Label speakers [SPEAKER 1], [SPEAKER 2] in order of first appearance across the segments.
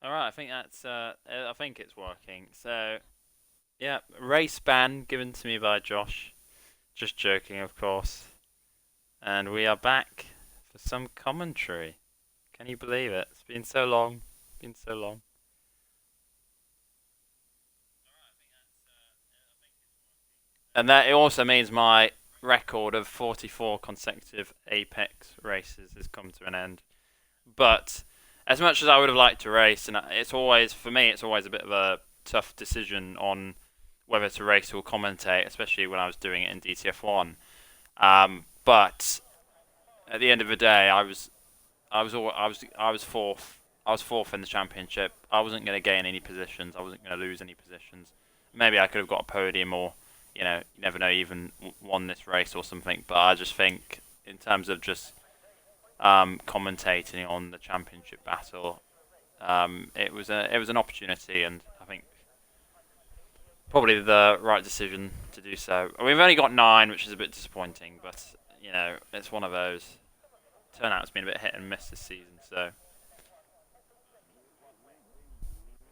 [SPEAKER 1] All right, I think that's. I think it's working. So yeah, race ban given to me by Josh. Just joking, of course. And we are back for some commentary. Can you believe it? It's been so long. Been so long. And that it also means my record of 44 consecutive Apex races has come to an end. But as much as I would have liked to race, and it's always for me, it's always a bit of a tough decision on whether to race or commentate, especially when I was doing it in DTF1. But at the end of the day, I was fourth. I was fourth in the championship. I wasn't going to gain any positions. I wasn't going to lose any positions. Maybe I could have got a podium, or you never know, even won this race or something. But I just think, in terms of just commentating on the championship battle, it was an opportunity, and I think probably the right decision to do so. We've only got 9, which is a bit disappointing, but it's one of those. Turnout's been a bit hit and miss this season, so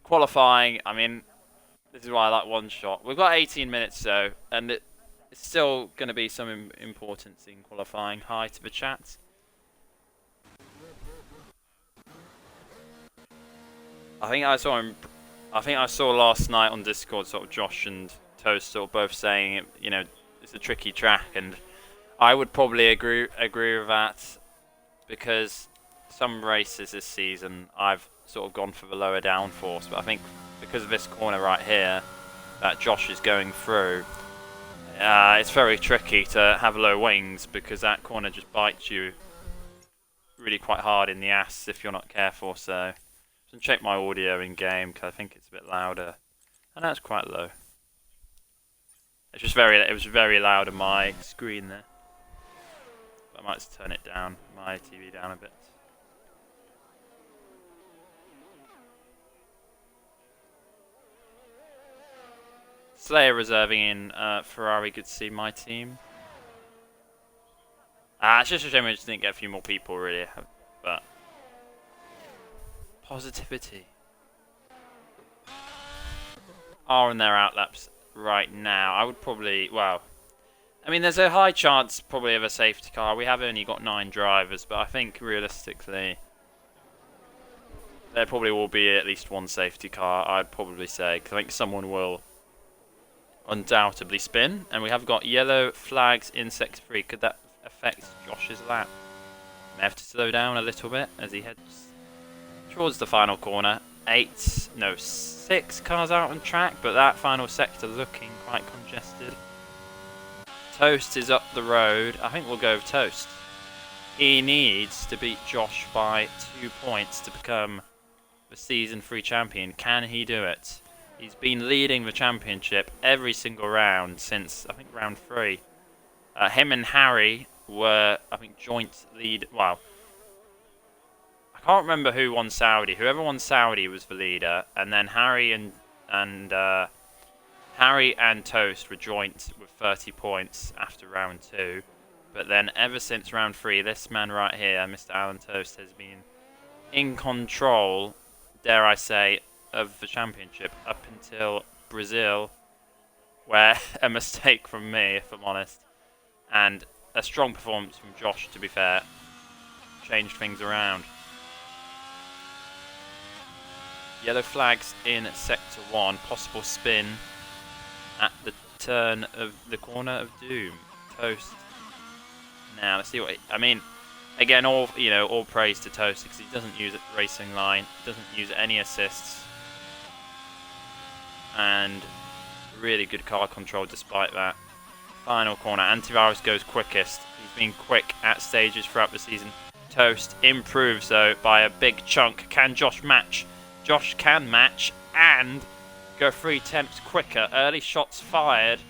[SPEAKER 1] qualifying. I mean, this is why I like one shot. We've got 18 minutes though, and it's still going to be some importance in qualifying. Hi to the chat. I think I saw him. I think I saw last night on Discord, sort of Josh and Toast sort of both saying it. It's a tricky track, and I would probably agree with that, because some races this season I've sort of gone for the lower downforce, but I think because of this corner right here that Josh is going through, it's very tricky to have low wings, because that corner just bites you really quite hard in the ass if you're not careful. So just check my audio in game, because I think it's a bit louder. And that's quite low. It was very loud on my screen there. I might just turn it down, my TV down a bit. Slayer reserving in Ferrari, good to see my team. It's just a shame we just didn't get a few more people, really. But positivity are in their outlaps right now. I would probably, well, I mean, there's a high chance probably of a safety car. We have only got 9 drivers, but I think realistically there probably will be at least one safety car, I'd probably say, because I think someone will undoubtedly spin. And we have got yellow flags in sector 3. Could that affect Josh's lap? May have to slow down a little bit as he heads towards the final corner. 6 cars out on track, but that final sector looking quite congested. Toast is up the road. I think we'll go with Toast. He needs to beat Josh by 2 points to become the Season 3 champion. Can he do it? He's been leading the championship every single round since, I think, round 3. Him and Harry were, I think, joint lead. Well, I can't remember who won Saudi. Whoever won Saudi was the leader, and then Harry and Toast were joint with 30 points after round 2. But then ever since round 3, this man right here, MrAlanToast, has been in control, dare I say, of the championship up until Brazil, where a mistake from me, if I'm honest, and a strong performance from Josh, to be fair, changed things around. Yellow flags in sector 1, possible spin at the turn of the corner of doom. Toast. Now let's see what I mean. Again, all praise to Toast, because he doesn't use a racing line, doesn't use any assists, and really good car control despite that. Final corner, Antivirus goes quickest. He's been quick at stages throughout the season. Toast improves though by a big chunk. Can Josh match? Josh can match and go 3 tenths quicker. Early shots fired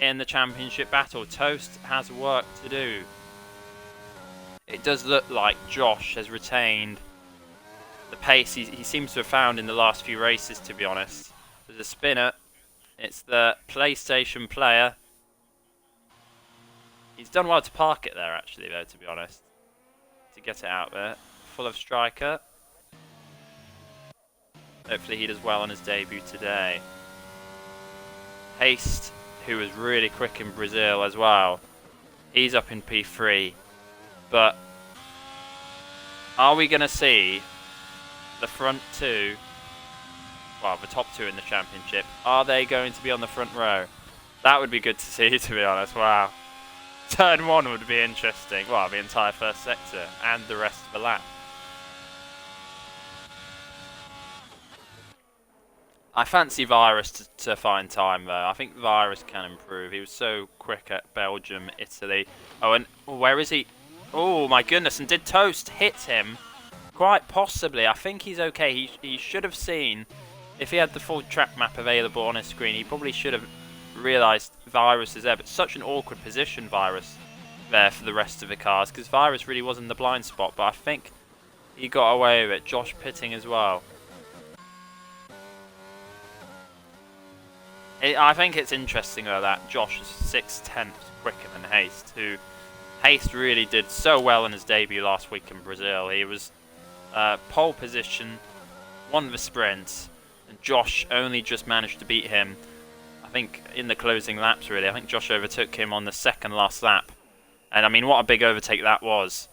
[SPEAKER 1] in the championship battle. Toast has work to do. It does look like Josh has retained the pace he seems to have found in the last few races, to be honest. There's a spinner. It's the PlayStation player. He's done well to park it there, actually, though, to be honest. To get it out there. Full of striker. Hopefully he does well on his debut today. Haste, who was really quick in Brazil as well. He's up in P3. But are we going to see the front two, well, the top two in the championship, are they going to be on the front row? That would be good to see, to be honest. Wow. Turn 1 would be interesting. Well, the entire first sector and the rest of the lap. I fancy Virus to find time, though. I think Virus can improve. He was so quick at Belgium, Italy. Oh, and where is he? Oh, my goodness. And did Toast hit him? Quite possibly. I think he's okay. He should have seen, if he had the full track map available on his screen, he probably should have realised Virus is there. But such an awkward position, Virus, there for the rest of the cars, because Virus really was in the blind spot. But I think he got away with it. Josh pitting as well. I think it's interesting though that Josh is 6/10 quicker than Haste, who Haste really did so well in his debut last week in Brazil. He was pole position, won the sprint, and Josh only just managed to beat him, I think, in the closing laps really. I think Josh overtook him on the second last lap. And I mean, what a big overtake that was.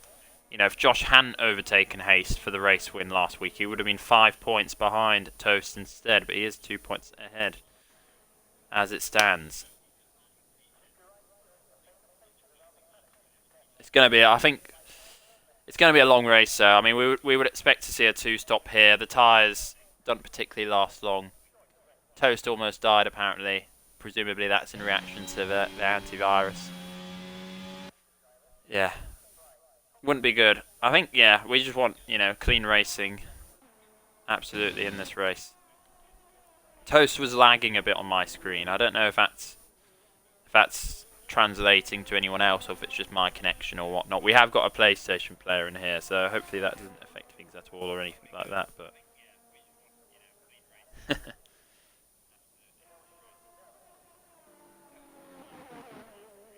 [SPEAKER 1] You know, if Josh hadn't overtaken Haste for the race win last week, he would have been 5 points behind Toast instead, but he is 2 points ahead as it stands. It's going to be, I think, it's going to be a long race. So I mean, we would expect to see a two-stop here. The tyres don't particularly last long. Toast almost died apparently. Presumably that's in reaction to the antivirus. Yeah, wouldn't be good. I think, yeah, we just want, you know, clean racing. Absolutely in this race. Toast was lagging a bit on my screen. I don't know if that's translating to anyone else or if it's just my connection or whatnot. We have got a PlayStation player in here, so hopefully that doesn't affect things at all or anything like that. But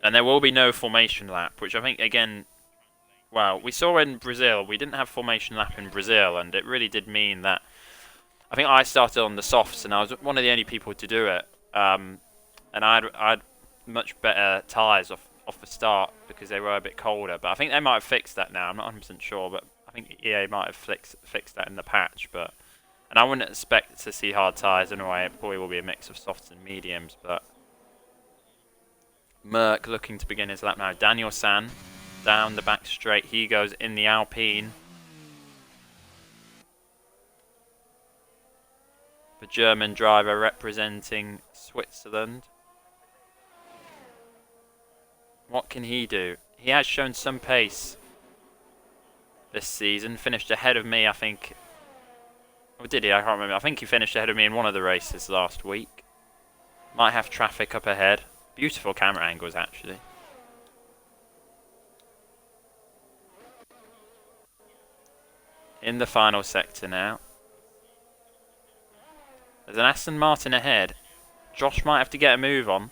[SPEAKER 1] and there will be no formation lap, which I think, again, well, we saw in Brazil. We didn't have formation lap in Brazil, and it really did mean that I think I started on the softs, and I was one of the only people to do it. And I'd much better tyres off the start because they were a bit colder. But I think they might have fixed that now. I'm not 100% sure, but I think EA might have fixed that in the patch. And I wouldn't expect to see hard tyres anyway. It probably will be a mix of softs and mediums. But Merck looking to begin his lap now. Daniel San down the back straight. He goes in the Alpine. The German driver representing Switzerland. What can he do? He has shown some pace this season. Finished ahead of me, I think. Or did he? I can't remember. I think he finished ahead of me in one of the races last week. Might have traffic up ahead. Beautiful camera angles, actually. In the final sector now. There's an Aston Martin ahead. Josh might have to get a move on.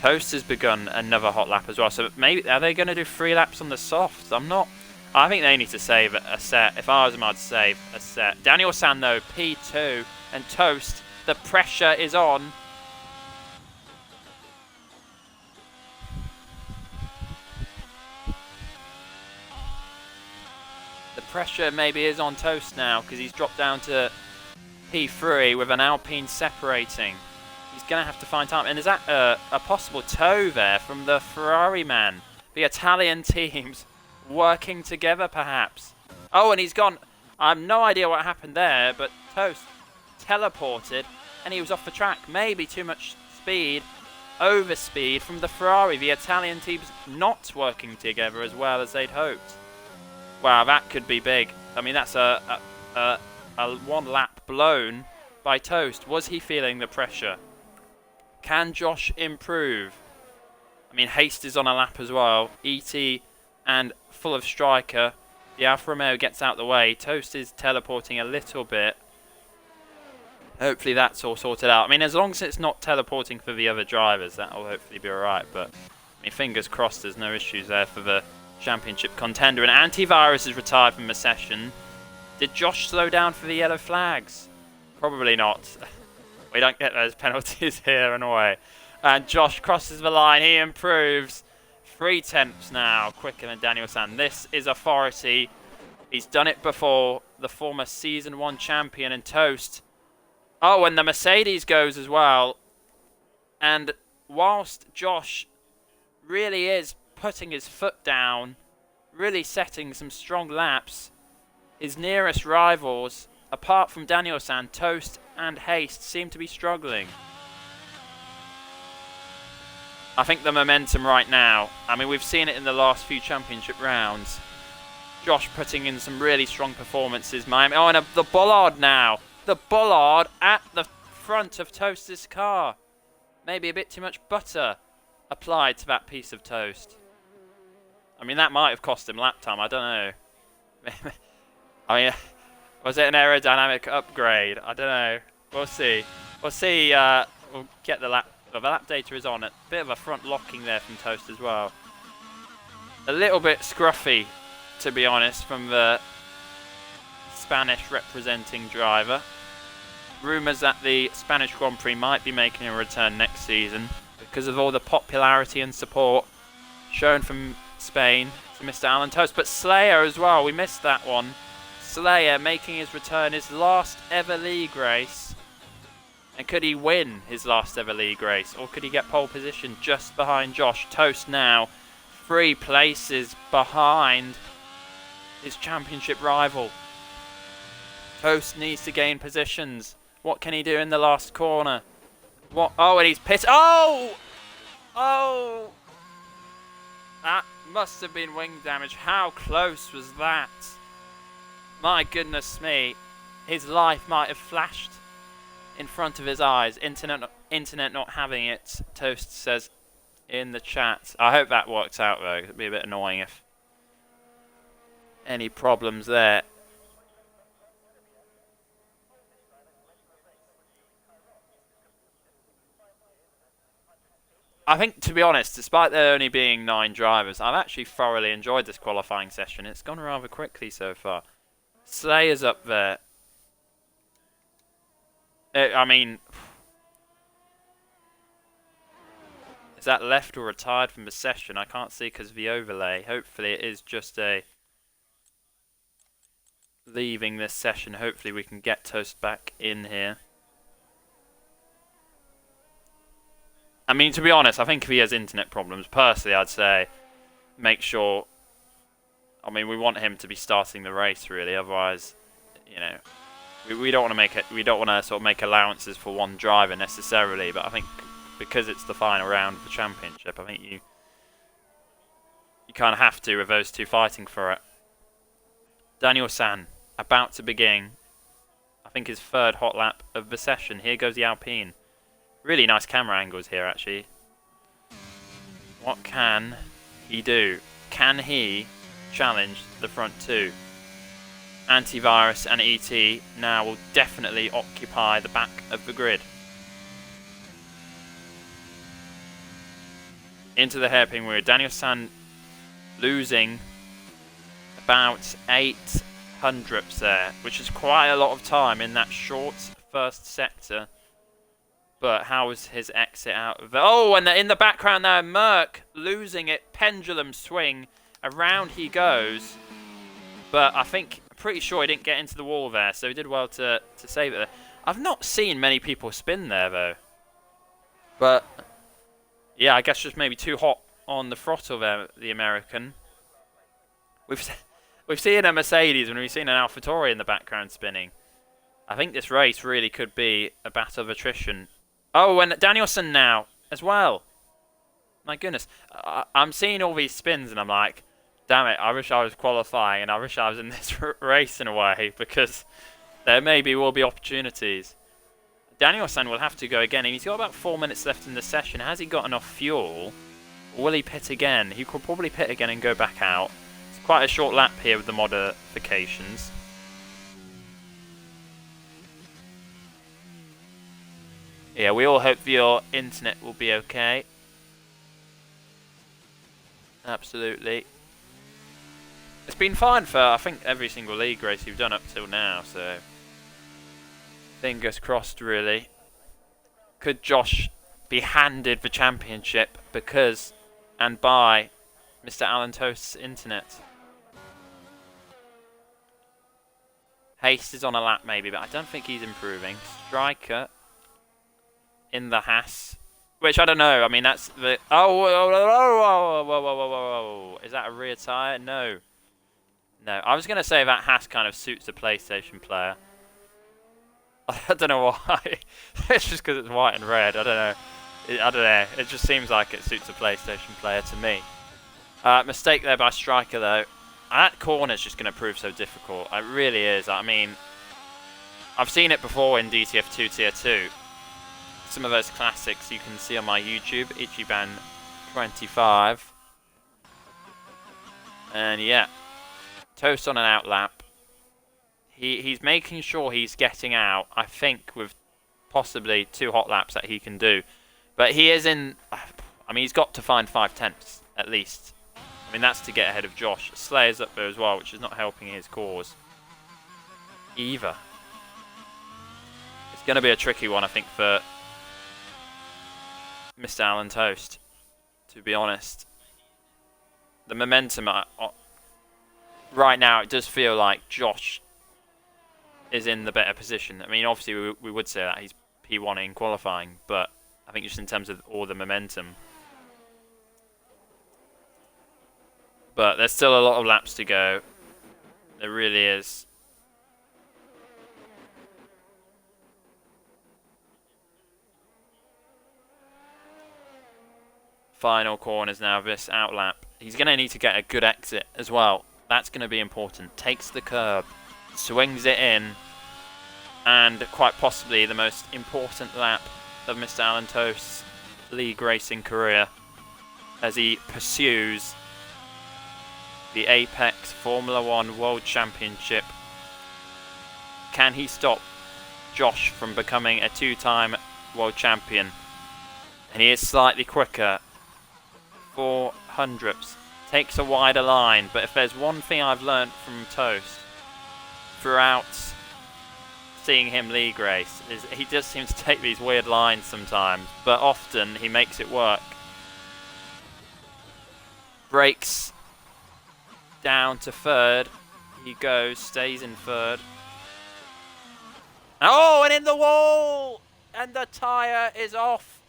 [SPEAKER 1] Toast has begun another hot lap as well. So maybe, are they going to do 3 laps on the softs? I'm not. I think they need to save a set. If I was them, I'd save a set. Daniel San, though, P2. And Toast, the pressure is on. The pressure maybe is on Toast now because he's dropped down to P3 with an Alpine separating. He's going to have to find time. And is that a possible tow there from the Ferrari man? The Italian teams working together, perhaps. Oh, and he's gone. I have no idea what happened there, but Toast teleported and he was off the track. Maybe too much speed, overspeed from the Ferrari. The Italian teams not working together as well as they'd hoped. Wow, that could be big. I mean, that's a 1 lap blown by Toast. Was he feeling the pressure? Can Josh improve? I mean, Haste is on a lap as well. ET and full of striker. The Alfa Romeo gets out the way. Toast is teleporting a little bit. Hopefully that's all sorted out. I mean, as long as it's not teleporting for the other drivers, that'll hopefully be alright. But, I mean, fingers crossed there's no issues there for the championship contender. And Antivirus is retired from the session. Did Josh slow down for the yellow flags? Probably not. We don't get those penalties here and away. And Josh crosses the line. He improves. 3/10 now, quicker than Daniel-san. This is authority. He's done it before. The former Season 1 champion and Toast. Oh, and the Mercedes goes as well. And whilst Josh really is putting his foot down, really setting some strong laps, his nearest rivals, apart from Daniel-san, Toast and Haste, seem to be struggling. I think the momentum right now, I mean, we've seen it in the last few championship rounds. Josh putting in some really strong performances. Miami. Oh, and the bollard now. The bollard at the front of Toast's car. Maybe a bit too much butter applied to that piece of toast. I mean, that might have cost him lap time. I don't know. I mean, was it an aerodynamic upgrade? I don't know. We'll see. We'll see. We'll get the lap. The lap data is on. A bit of a front locking there from Toast as well. A little bit scruffy, to be honest, from the Spanish representing driver. Rumours that the Spanish Grand Prix might be making a return next season because of all the popularity and support shown from Spain to MrAlanToast. But Slayer as well, we missed that one. Slayer making his return, his last ever league race. And could he win his last ever league race? Or could he get pole position just behind Josh? Toast now 3 places behind his championship rival. Toast needs to gain positions. What can he do in the last corner? What? Oh, and he's pissed. Oh! Oh! That must have been wing damage. How close was that? My goodness me. His life might have flashed in front of his eyes. Internet not having it, Toast says in the chat. I hope that works out though. It'd be a bit annoying if any problems there. I think, to be honest, despite there only being 9 drivers, I've actually thoroughly enjoyed this qualifying session. It's gone rather quickly so far. Slayer's up there. I mean, is that left or retired from the session? I can't see because of the overlay. Hopefully it is just a leaving this session. Hopefully we can get Toast back in here. I mean, to be honest, I think if he has internet problems, personally, I'd say make sure. I mean, we want him to be starting the race, really. Otherwise, you know, we don't want to make it. We don't want to sort of make allowances for one driver necessarily. But I think because it's the final round of the championship, I think you kind of have to with those 2 fighting for it. Daniel-san about to begin. I think his 3rd hot lap of the session. Here goes the Alpine. Really nice camera angles here, actually. What can he do? Can he challenge the front 2? Antivirus and ET now will definitely occupy the back of the grid. Into the hairpin wheel. Daniel-san losing about 8 hundredths there, which is quite a lot of time in that short first sector. But how was his exit out of the... Oh, and in the background now, Merck losing it. Pendulum swing. Around he goes. But I think, pretty sure he didn't get into the wall there, so he did well to save it there. I've not seen many people spin there, though. But, yeah, I guess just maybe too hot on the throttle there, the American. We've seen a Mercedes and we've seen an AlphaTauri in the background spinning. I think this race really could be a battle of attrition. Oh, and Danielson now as well. My goodness. I'm seeing all these spins and I'm like, damn it, I wish I was qualifying and I wish I was in this race in a way because there maybe will be opportunities. Danielson will have to go again and he's got about 4 minutes left in the session. Has he got enough fuel? Or will he pit again? He could probably pit again and go back out. It's quite a short lap here with the modifications. Yeah, we all hope your internet will be okay. Absolutely. been fine for, I think, every single league race you've done up till now, so fingers crossed, really. Could Josh be handed the championship because and by MrAlanToast's internet? Haste is on a lap maybe, but I don't think he's improving. Striker in the Haas, which I don't know. I mean, that's the... Oh, whoa, whoa, whoa, whoa, whoa, whoa. Is that a rear tyre? No. No, I was going to say that Haas kind of suits a PlayStation player. I don't know why. It's just because it's white and red. I don't know. I don't know. It just seems like it suits a PlayStation player to me. Mistake there by Striker, though. That corner's just going to prove so difficult. It really is. I mean, I've seen it before in DTF2 Tier 2. Some of those classics you can see on my YouTube, Ichiban25. And yeah, Toast on an out lap. He's making sure he's getting out, I think, with possibly 2 hot laps that he can do. But he is in... I mean, he's got to find 5/10 at least. I mean, that's to get ahead of Josh. Slayer's up there as well, which is not helping his cause either. It's going to be a tricky one, I think, for MrAlanToast, to be honest. The momentum, right now, it does feel like Josh is in the better position. I mean, obviously, we would say that he's P1 in qualifying, but I think just in terms of all the momentum. But there's still a lot of laps to go. There really is. Final corners now, this out lap. He's going to need to get a good exit as well. That's going to be important. Takes the curb, swings it in, and quite possibly the most important lap of MrAlanToast's league racing career as he pursues the Apex Formula 1 World Championship. Can he stop Josh from becoming a 2-time world champion? And he is slightly quicker. 400ths. Takes a wider line, but if there's one thing I've learnt from Toast throughout seeing him league race, is he just seems to take these weird lines sometimes, but often he makes it work. Brakes down to 3rd. He goes, stays in 3rd. Oh, and in the wall! And the tyre is off.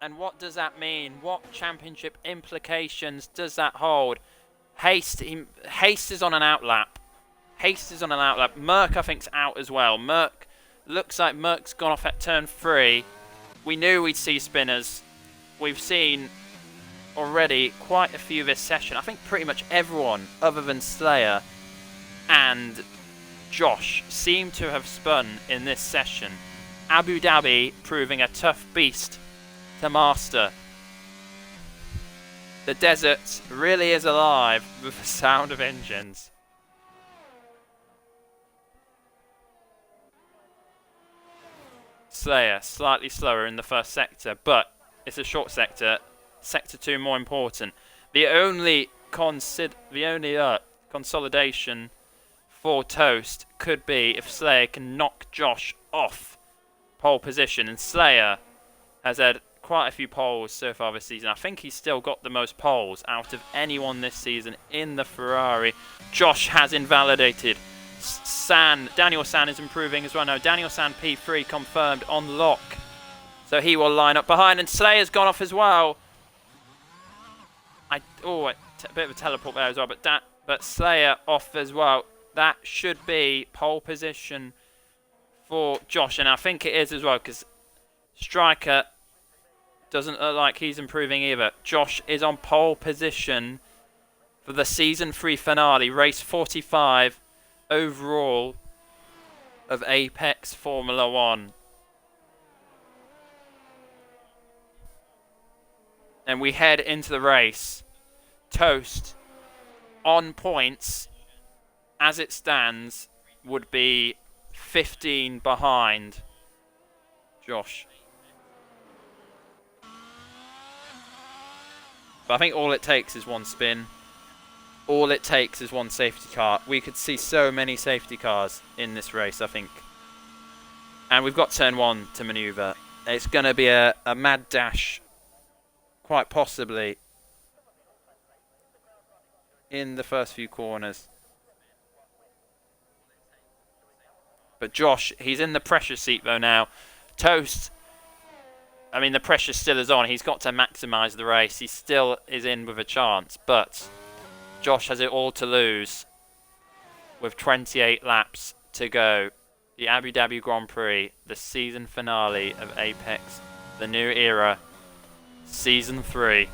[SPEAKER 1] And what does that mean? What championship implications does that hold? Haste is on an out lap. Haste is on an out lap. Merck, I think, is out as well. Merck, looks like Merck's gone off at turn 3. We knew we'd see spinners. We've seen already quite a few this session. I think pretty much everyone other than Slayer and Josh seem to have spun in this session. Abu Dhabi proving a tough beast to master. The desert really is alive with the sound of engines. Slayer slightly slower in the first sector, but it's a short sector. Sector 2 more important. The only consolidation for Toast could be if Slayer can knock Josh off pole position, and Slayer has had quite a few poles so far this season. I think he's still got the most poles out of anyone this season in the Ferrari. Josh has invalidated. Daniel San is improving as well. No, Daniel San P3 confirmed on lock. So he will line up behind, and Slayer's gone off as well. A bit of a teleport there as well, but Slayer off as well. That should be pole position for Josh, and I think it is as well, because Striker doesn't look like he's improving either. Josh is on pole position for the Season 3 finale, race 45 overall of Apex Formula 1. And we head into the race. Toast, on points, as it stands, would be 15 behind Josh. But I think all it takes is one spin. All it takes is one safety car. We could see so many safety cars in this race, I think. And we've got turn 1 to manoeuvre. It's going to be a mad dash, quite possibly, in the first few corners. But Josh, he's in the pressure seat though now. Toast, I mean, the pressure still is on. He's got to maximise the race. He still is in with a chance, but Josh has it all to lose with 28 laps to go. The Abu Dhabi Grand Prix, the season finale of Apex, the new era, season 3.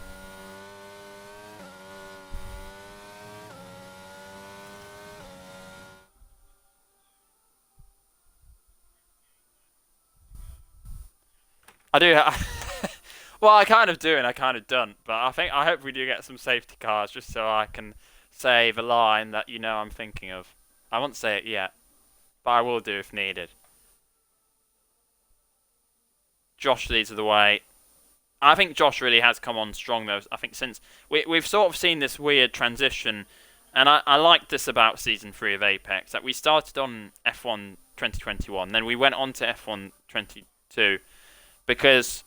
[SPEAKER 1] I do. Well, I kind of do and I kind of don't. But I hope we do get some safety cars just so I can say the line that I'm thinking of. I won't say it yet, but I will do if needed. Josh leads the way. I think Josh really has come on strong though. I think since we've sort of seen this weird transition, and I like this about season 3 of Apex, that we started on F1 2021, then we went on to F1 22. Because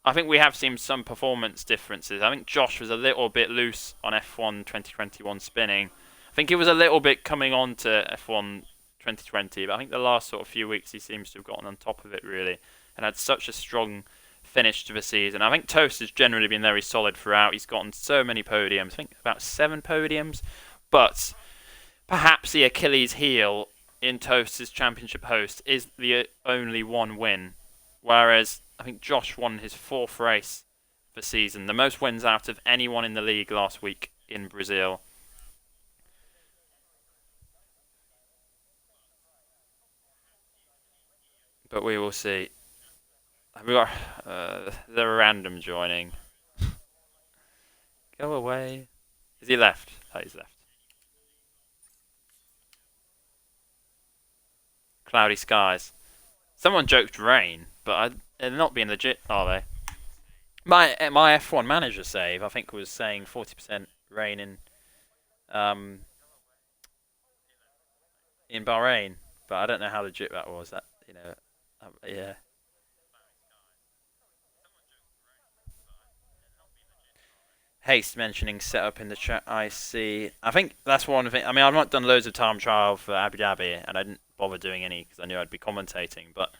[SPEAKER 1] I think we have seen some performance differences. I think Josh was a little bit loose on F1 2021 spinning. I think he was a little bit coming on to F1 2020, but I think the last sort of few weeks he seems to have gotten on top of it really and had such a strong finish to the season. I think Toast has generally been very solid throughout. He's gotten so many podiums, I think about 7 podiums, but perhaps the Achilles heel in Toast's championship host is the only one win. Whereas I think Josh won his 4th race for the season, the most wins out of anyone in the league last week in Brazil. But we will see. Have we got the random joining? Go away. Is he left? Oh, he's left. Cloudy skies. Someone joked rain, but they're not being legit, are they? My F1 manager save, I think, was saying 40% rain in Bahrain, but I don't know how legit that was. That yeah. Haste mentioning setup in the chat. I see. I think that's one thing. I mean, I've not done loads of time trial for Abu Dhabi, and I didn't bother doing any because I knew I'd be commentating. But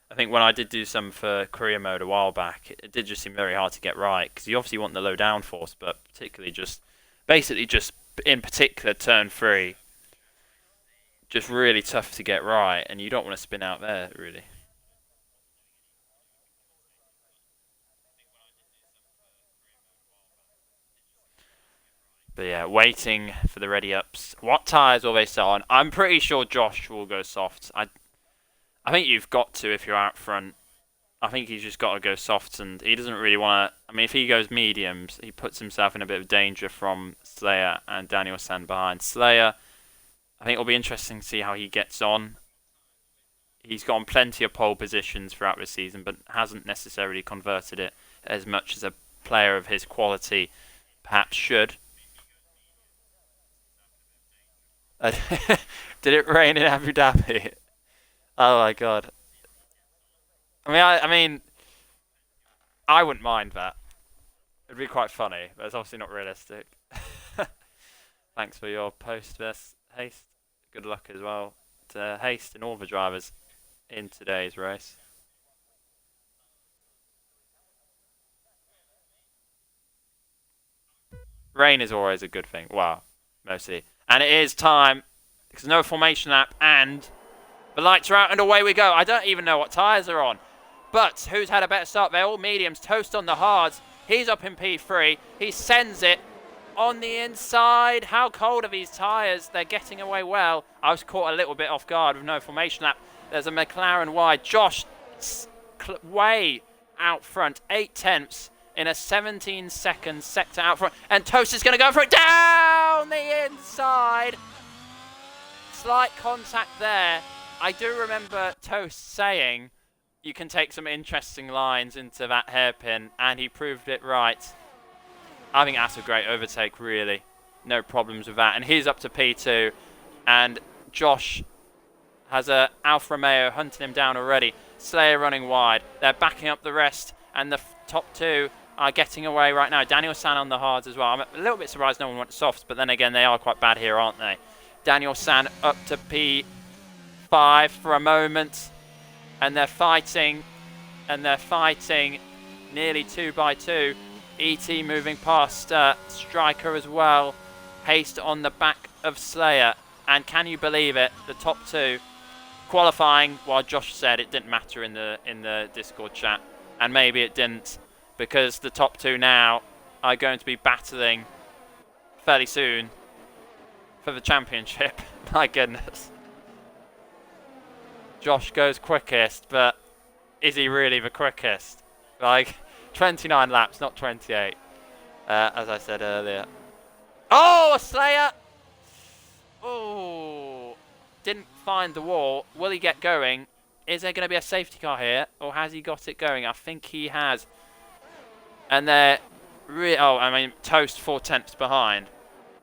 [SPEAKER 1] I think when I did do some for career mode a while back, it did just seem very hard to get right because you obviously want the low downforce, but particularly basically just in particular turn 3, just really tough to get right, and you don't want to spin out there really. But yeah, waiting for the ready ups. What tyres will they set on? I'm pretty sure Josh will go soft. I think you've got to if you're out front. I think he's just got to go softs, and he doesn't really want to. I mean, if he goes mediums, he puts himself in a bit of danger from Slayer and Daniel Sand behind. Slayer, I think it'll be interesting to see how he gets on. He's gotten plenty of pole positions throughout this season, but hasn't necessarily converted it as much as a player of his quality perhaps should. Did it rain in Abu Dhabi? Oh my god. I mean, I wouldn't mind that. It'd be quite funny, but it's obviously not realistic. Thanks for your post, this Haste. Good luck as well to Haste and all the drivers in today's race. Rain is always a good thing. Wow, mostly. And it is time, because no formation lap, and the lights are out, and away we go. I don't even know what tyres are on. But who's had a better start? They're all mediums. Toast on the hards. He's up in P3. He sends it on the inside. How cold are these tyres? They're getting away well. I was caught a little bit off guard with no formation lap. There's a McLaren wide. Josh way out front. 8/10 in a 17-second sector out front. And Toast is going to go for it down the inside. Slight contact there. I do remember Toast saying you can take some interesting lines into that hairpin, and he proved it right. I think that's a great overtake, really. No problems with that. And he's up to P2. And Josh has a Alfa Romeo hunting him down already. Slayer running wide. They're backing up the rest. And the top two are getting away right now. Daniel San on the hards as well. I'm a little bit surprised no one went softs. But then again, they are quite bad here, aren't they? Daniel San up to P5 for a moment. And they're fighting. And they're fighting nearly 2 by 2. ET moving past Striker as well. Haste on the back of Slayer. And can you believe it? The top two qualifying. While Josh said it didn't matter in the Discord chat, and maybe it didn't, because the top two now are going to be battling fairly soon for the championship. My goodness. Josh goes quickest, but is he really the quickest? Like 29 laps, not 28, as I said earlier. Oh, Slayer! Oh, didn't find the wall. Will he get going? Is there going to be a safety car here, or has he got it going? I think he has. And they're Toast 4 tenths behind.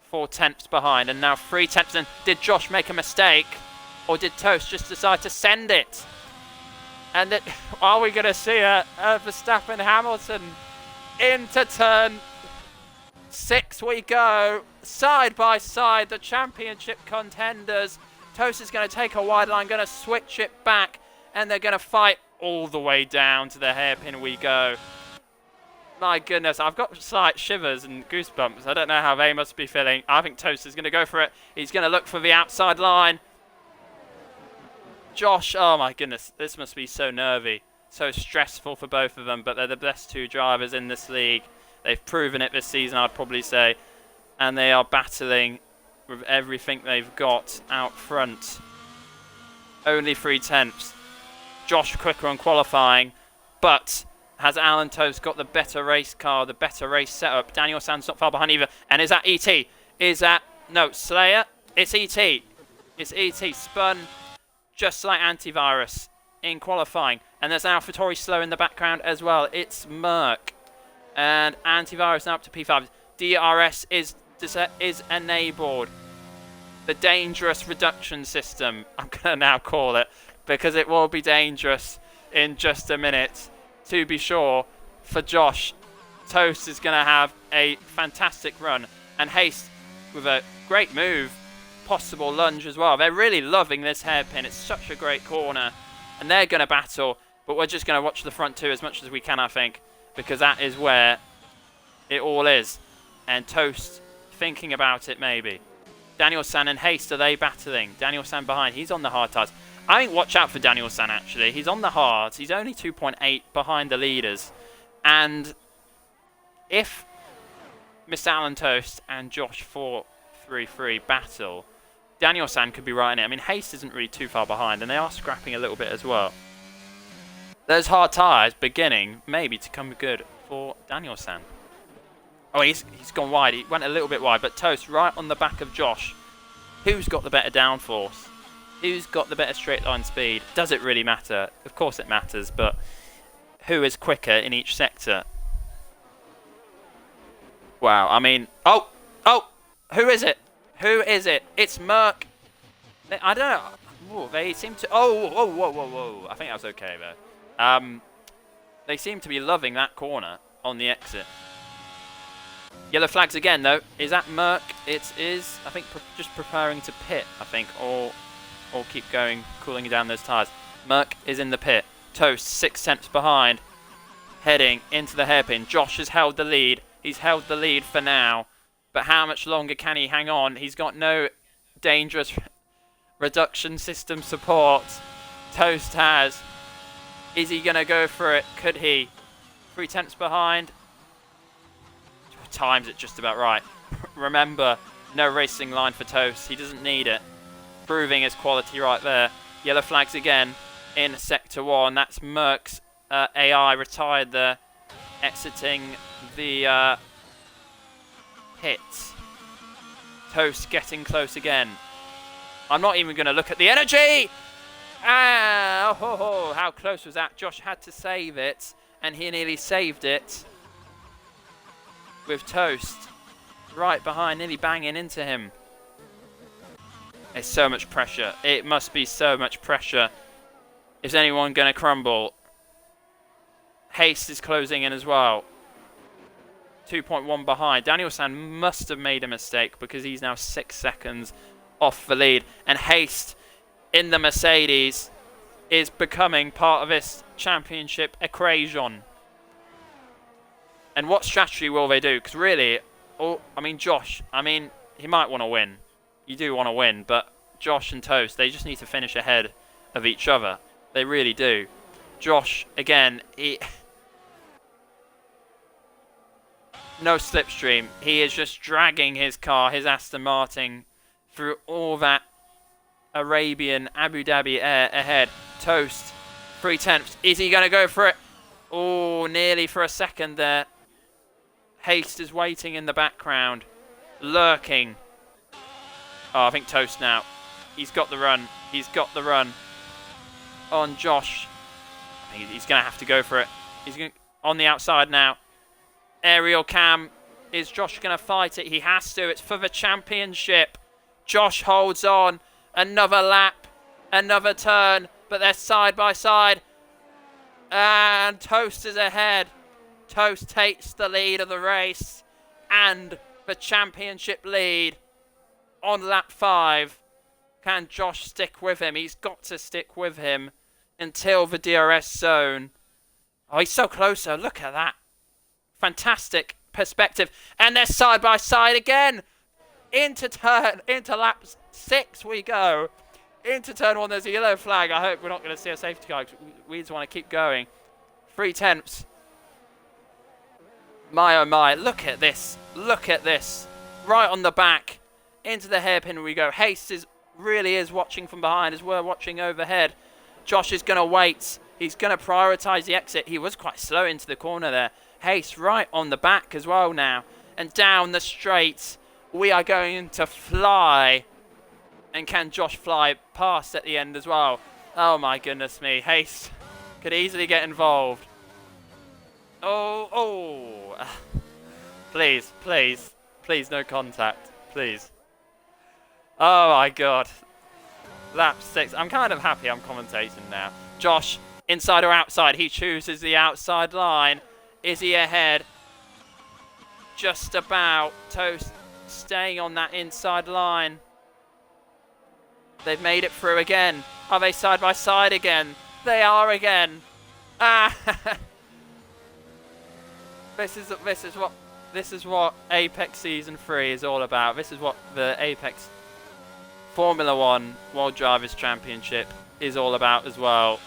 [SPEAKER 1] 4 tenths behind, and now 3 tenths. And did Josh make a mistake, or did Toast just decide to send it? And are we going to see a Verstappen Hamilton into turn 6 we go, side by side, the championship contenders. Toast is going to take a wide line, going to switch it back, and they're going to fight all the way down to the hairpin we go. My goodness, I've got slight shivers and goosebumps. I don't know how they must be feeling. I think Toast is going to go for it. He's going to look for the outside line. Josh, oh my goodness, this must be so nervy, so stressful for both of them, but they're the best two drivers in this league. They've proven it this season, I'd probably say. And they are battling with everything they've got out front. Only 3 tenths. Josh quicker on qualifying. But has MrAlanToast got the better race car, the better race setup? Daniel San's not far behind either. And is that ET? Is that... No, Slayer? It's ET. It's ET. Spun just like Antivirus in qualifying. And there's AlphaTauri slow in the background as well. It's Merc. And Antivirus now up to P5. DRS is enabled. The dangerous reduction system, I'm going to now call it, because it will be dangerous in just a minute. To be sure, for Josh, Toast is going to have a fantastic run. And Haste with a great move, possible lunge as well. They're really loving this hairpin. It's such a great corner. And they're going to battle, but we're just going to watch the front two as much as we can, I think, because that is where it all is. And Toast thinking about it, maybe. Daniel San and Haste, are they battling? Daniel San behind. He's on the hard tires. I think watch out for Daniel San, actually. He's on the hards. He's only 2.8 behind the leaders. And if MrAlanToast and Josh433 battle, Daniel San could be right in it. I mean, Haste isn't really too far behind, and they are scrapping a little bit as well. Those hard tyres beginning maybe to come good for Daniel San. Oh, he's gone wide. He went a little bit wide, but Toast right on the back of Josh. Who's got the better downforce? Who's got the better straight line speed? Does it really matter? Of course it matters, but who is quicker in each sector? Wow, I mean... Oh! Who is it? Who is it? It's Merc. I don't know. Ooh, they seem to... whoa. I think that was okay, though. They seem to be loving that corner on the exit. Yellow flags again, though. Is that Merc? It is, I think, just preparing to pit, I think, or keep going, cooling down those tyres. Merc is in the pit. Toast 6 tenths behind, heading into the hairpin. Josh has held the lead. He's held the lead for now. But how much longer can he hang on? He's got no dangerous reduction system support. Toast has. Is he going to go for it? Could he? 3 tenths behind. Times it just about right. Remember, no racing line for Toast. He doesn't need it. Proving his quality right there. Yellow flags again in Sector 1. That's Merc's AI retired there. Exiting the pit. Toast getting close again. I'm not even going to look at the energy! How close was that? Josh had to save it, and he nearly saved it. with Toast right behind, nearly banging into him. It's so much pressure. It must be so much pressure. Is anyone going to crumble? Haste is closing in as well. 2.1 behind. Daniel San must have made a mistake because he's now 6 seconds off the lead. And Haste in the Mercedes is becoming part of this championship equation. And what strategy will they do? Because really, Josh, he might want to win. You do want to win, but Josh and Toast, they just need to finish ahead of each other. They really do. Josh, again, no slipstream. He is just dragging his car, his Aston Martin, through all that Arabian Abu Dhabi air ahead. Toast, 3/10. Is he going to go for it? Oh, nearly for a second there. Haste is waiting in the background, lurking. Oh, I think Toast now. He's got the run. He's got the run on Josh. I think he's going to have to go for it. He's on the outside now. Aerial cam. Is Josh going to fight it? He has to. It's for the championship. Josh holds on. Another lap. Another turn. But they're side by side. And Toast is ahead. Toast takes the lead of the race. And the championship lead on lap 5. Can Josh stick with him? He's got to stick with him until the DRS zone. Oh, he's so close though. Look at that. Fantastic perspective. And they're side by side again. Into lap 6 we go. Into turn 1, there's a yellow flag. I hope we're not going to see a safety car. We just want to keep going. 3/10. My oh my. Look at this. Look at this. Right on the back. Into the hairpin we go. Haste really is watching from behind as we're watching overhead. Josh is going to wait. He's going to prioritise the exit. He was quite slow into the corner there. Haste right on the back as well now. And down the straight. We are going to fly. And can Josh fly past at the end as well? Oh my goodness me. Haste could easily get involved. Oh. Please, please. Please, no contact. Please. Oh my god. Lap 6. I'm kind of happy I'm commentating now. Josh, inside or outside? He chooses the outside line. Is he ahead? Just about. Toast staying on that inside line. They've made it through again. Are they side by side again? They are again. This is what Apex Season 3 is all about. This is what the Apex Formula 1 World Drivers' Championship is all about as well.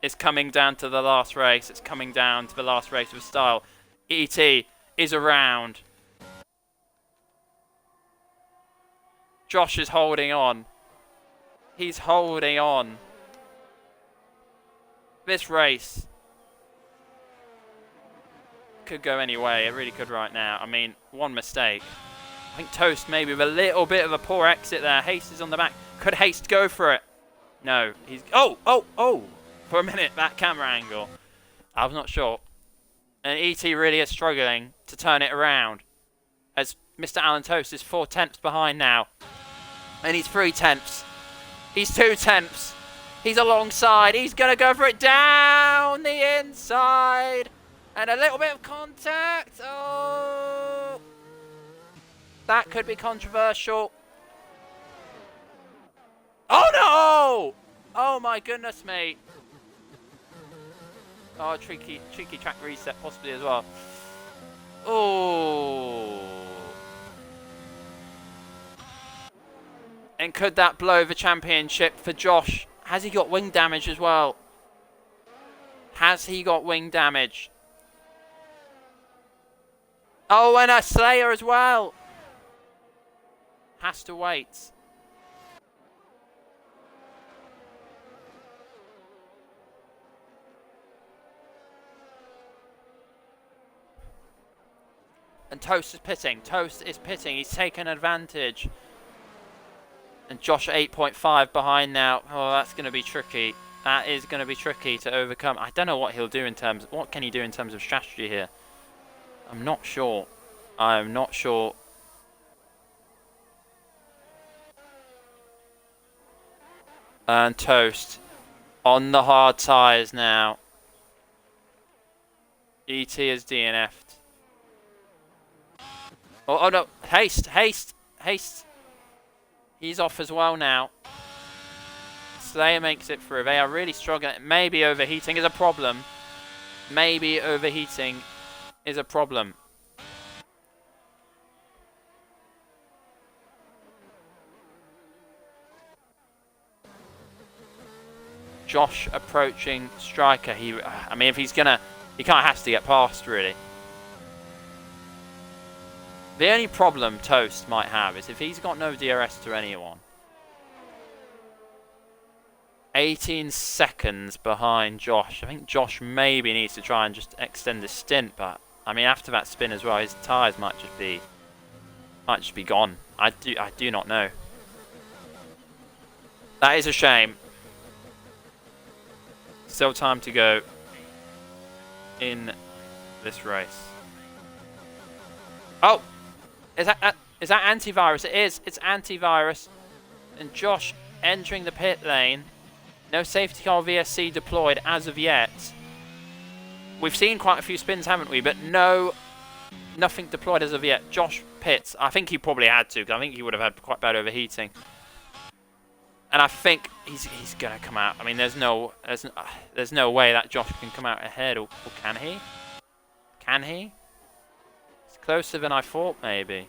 [SPEAKER 1] It's coming down to the last race. It's coming down to the last race with style. ET is around. Josh is holding on. He's holding on. This race could go any way. It really could right now. I mean, one mistake. I think Toast maybe with a little bit of a poor exit there. Haste is on the back. Could Haste go for it? No. He's... Oh! For a minute, that camera angle. I was not sure. And ET really is struggling to turn it around. As MrAlanToast is 4/10 behind now. And he's 3/10. He's 2/10. He's alongside. He's going to go for it down the inside. And a little bit of contact. Oh. That could be controversial. Oh no! Oh my goodness me. Oh, tricky track reset possibly as well. Oh. And could that blow the championship for Josh? Has he got wing damage as well? Has he got wing damage? Oh, and a Slayer as well. Has to wait. And Toast is pitting. Toast is pitting. He's taken advantage. And Josh 8.5 behind now. Oh, that's going to be tricky. That is going to be tricky to overcome. I don't know what he'll do in terms... What can he do in terms of strategy here? I'm not sure. I'm not sure. And Toast on the hard tyres now. ET is DNF'd. Oh no, Haste. He's off as well now. Slayer makes it through. They are really struggling. Maybe overheating is a problem. Maybe overheating is a problem. Josh approaching Striker. I mean, if he's gonna, he kind of has to get past, really. The only problem Toast might have is if he's got no DRS to anyone. 18 seconds behind Josh. I think Josh maybe needs to try and just extend the stint, but I mean, after that spin as well, his tyres might just be gone. I do not know. That is a shame. Still time to go in this race. Oh, is that antivirus? It is. It's antivirus. And Josh entering the pit lane. No safety car VSC deployed as of yet. We've seen quite a few spins, haven't we? But nothing deployed as of yet. Josh pits. I think he probably had to, because I think he would have had quite bad overheating. And I think he's gonna come out. I mean, there's no way that Josh can come out ahead, or can he? Can he? It's closer than I thought, maybe.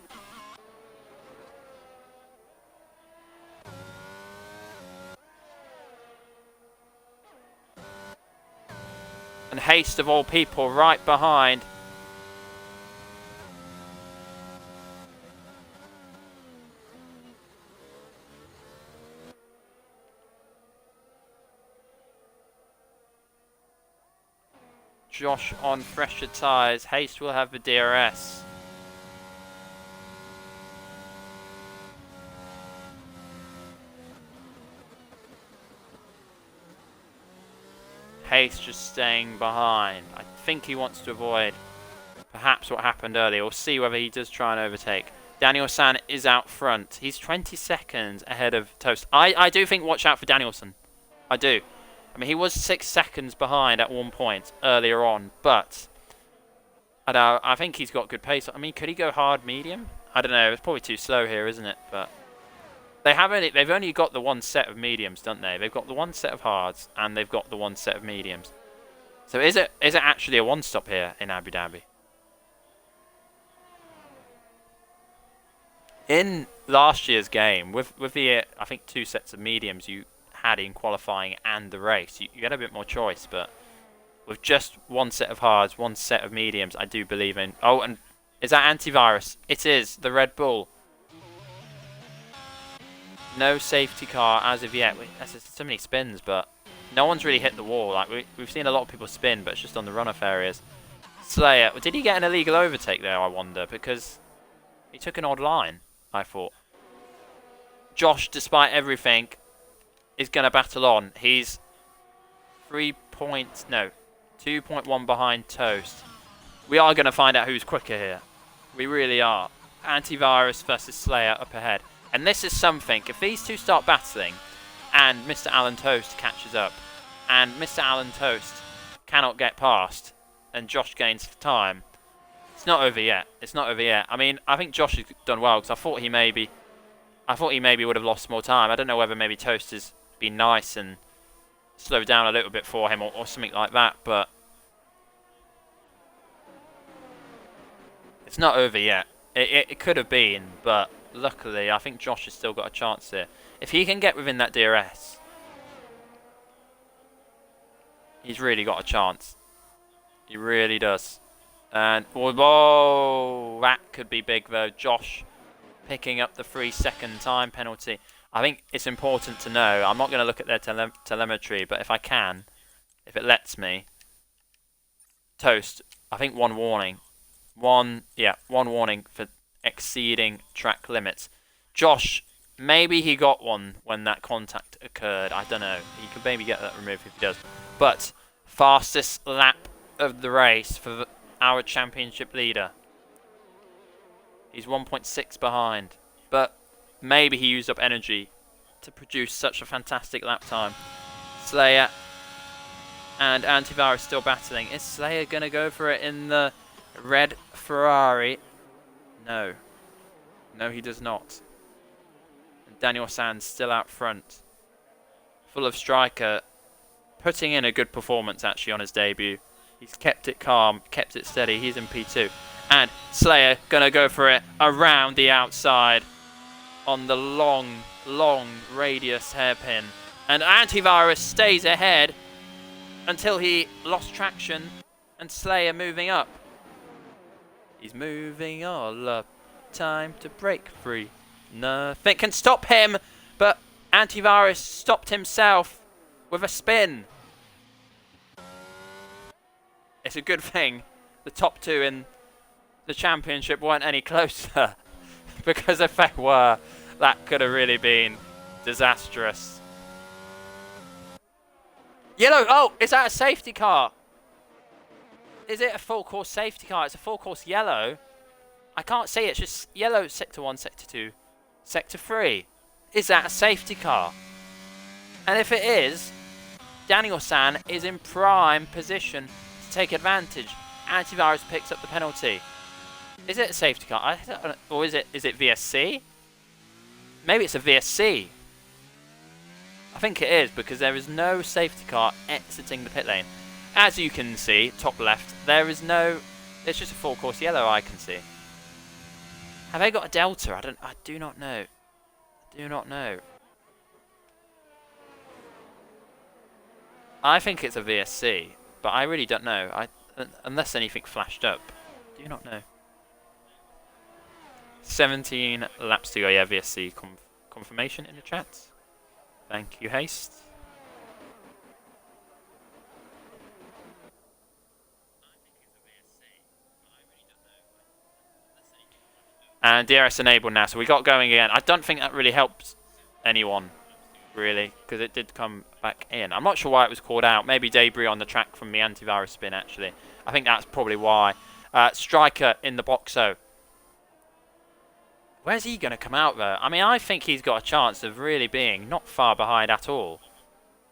[SPEAKER 1] And Haste of all people right behind. Josh on fresher tyres. Haste will have the DRS. Haste just staying behind. I think he wants to avoid perhaps what happened earlier. We'll see whether he does try and overtake. Danielson is out front. He's 20 seconds ahead of Toast. I do think watch out for Danielson. I do. I mean, he was 6 seconds behind at one point earlier on, but I think he's got good pace. I mean, could he go hard medium? I don't know. It's probably too slow here, isn't it? But they've only got the one set of mediums, don't they? They've got the one set of hards and they've got the one set of mediums. So is it actually a one-stop here in Abu Dhabi? In last year's game, with the I think 2 sets of mediums you had in qualifying and the race, you get a bit more choice, but with just one set of hards, one set of mediums, I do believe in. Oh, and is that antivirus? It is the Red Bull. No safety car as of yet. That's so many spins, but no one's really hit the wall. Like we've seen a lot of people spin, but it's just on the runoff areas. Slayer, did he get an illegal overtake there? I wonder, because he took an odd line, I thought. Josh, despite everything, is going to battle on. He's 2.1 behind Toast. We are going to find out who's quicker here. We really are. Antivirus versus Slayer up ahead. And this is something, if these two start battling and MrAlanToast catches up and MrAlanToast cannot get past and Josh gains time, it's not over yet. It's not over yet. I mean, I think Josh has done well, because I thought he maybe would have lost more time. I don't know whether maybe Toast has been nice and slowed down a little bit for him or something like that, but it's not over yet. It could have been, but luckily I think Josh has still got a chance here. If he can get within that DRS, he's really got a chance. He really does. And whoa, that could be big though. Josh picking up the 3-second time penalty. I think it's important to know. I'm not going to look at their telemetry, but if I can, if it lets me, Toast, I think one warning. One warning for exceeding track limits. Josh, maybe he got one when that contact occurred. I don't know. He could maybe get that removed if he does. But fastest lap of the race for our championship leader. He's 1.6 behind. But maybe he used up energy to produce such a fantastic lap time. Slayer and Antivirus still battling. Is Slayer going to go for it in the red Ferrari? No. No, he does not. And Daniel Sands still out front. Full of Striker, putting in a good performance actually on his debut. He's kept it calm, kept it steady. He's in P2. And Slayer going to go for it around the outside on the long radius hairpin. And Antivirus stays ahead until he lost traction. And Slayer moving up. He's moving all up. Time to break free. Nothing can stop him. But Antivirus stopped himself with a spin. It's a good thing the top two in the championship weren't any closer. Because if they were, that could have really been disastrous. Yellow! Oh, is that a safety car? Is it a full course safety car? It's a full course yellow. I can't see it. It's just yellow sector 1, sector 2, sector 3. Is that a safety car? And if it is, Daniel San is in prime position to take advantage. Antivirus picks up the penalty. Is it a safety car? I don't know. Or is it VSC? Maybe it's a VSC. I think it is because there is no safety car exiting the pit lane. As you can see, top left, there is no... It's just a full course yellow I can see. Have they got a Delta? I do not know. Do not know. I think it's a VSC, but I really don't know. Unless anything flashed up. Do not know. 17 laps to go. Yeah, VSC confirmation in the chat. Thank you, Haste. And DRS enabled now, so we got going again. I don't think that really helps anyone, really, because it did come back in. I'm not sure why it was called out. Maybe debris on the track from the antivirus spin, actually. I think that's probably why. Striker in the box, though. Where's he going to come out, though? I mean, I think he's got a chance of really being not far behind at all.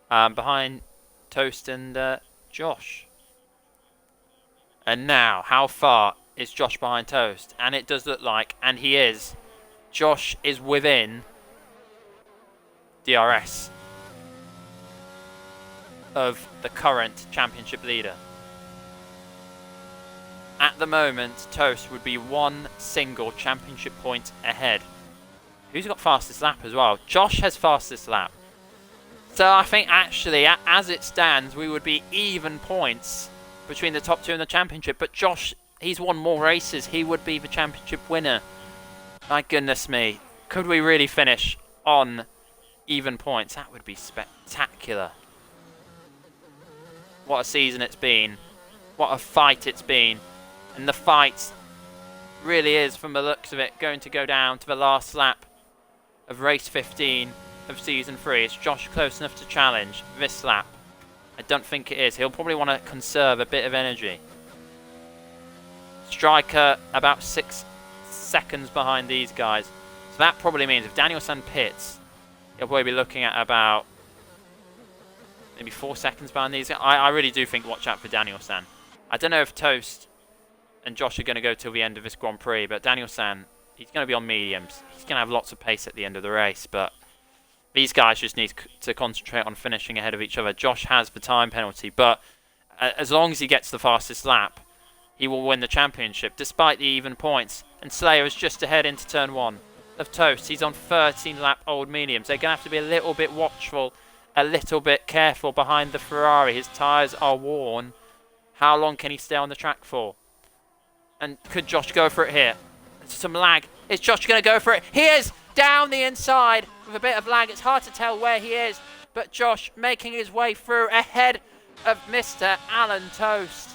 [SPEAKER 1] Behind Toast and Josh. And now, how far is Josh behind Toast? And it does look like, and he is, Josh is within DRS of the current championship leader. At the moment, Toast would be one single championship point ahead. Who's got fastest lap as well? Josh has fastest lap. So I think actually, as it stands, we would be even points between the top two in the championship. But Josh, he's won more races. He would be the championship winner. My goodness me. Could we really finish on even points? That would be spectacular. What a season it's been. What a fight it's been. And the fight really is, from the looks of it, going to go down to the last lap of race 15 of season 3. Is Josh close enough to challenge this lap? I don't think it is. He'll probably want to conserve a bit of energy. Striker about 6 seconds behind these guys. So that probably means if Daniel San pits, he'll probably be looking at about maybe 4 seconds behind these guys. I really do think watch out for Daniel San. I don't know if Toast and Josh are going to go till the end of this Grand Prix, but Daniel San, he's going to be on mediums. He's going to have lots of pace at the end of the race, but these guys just need to concentrate on finishing ahead of each other. Josh has the time penalty, but as long as he gets the fastest lap, he will win the championship, despite the even points. And Slayer is just ahead into turn 1 of Toast. He's on 13 lap old mediums. They're going to have to be a little bit watchful, a little bit careful behind the Ferrari. His tyres are worn. How long can he stay on the track for? And could Josh go for it here? Some lag. Is Josh going to go for it? He is! Down the inside with a bit of lag. It's hard to tell where he is. But Josh making his way through ahead of MrAlanToast.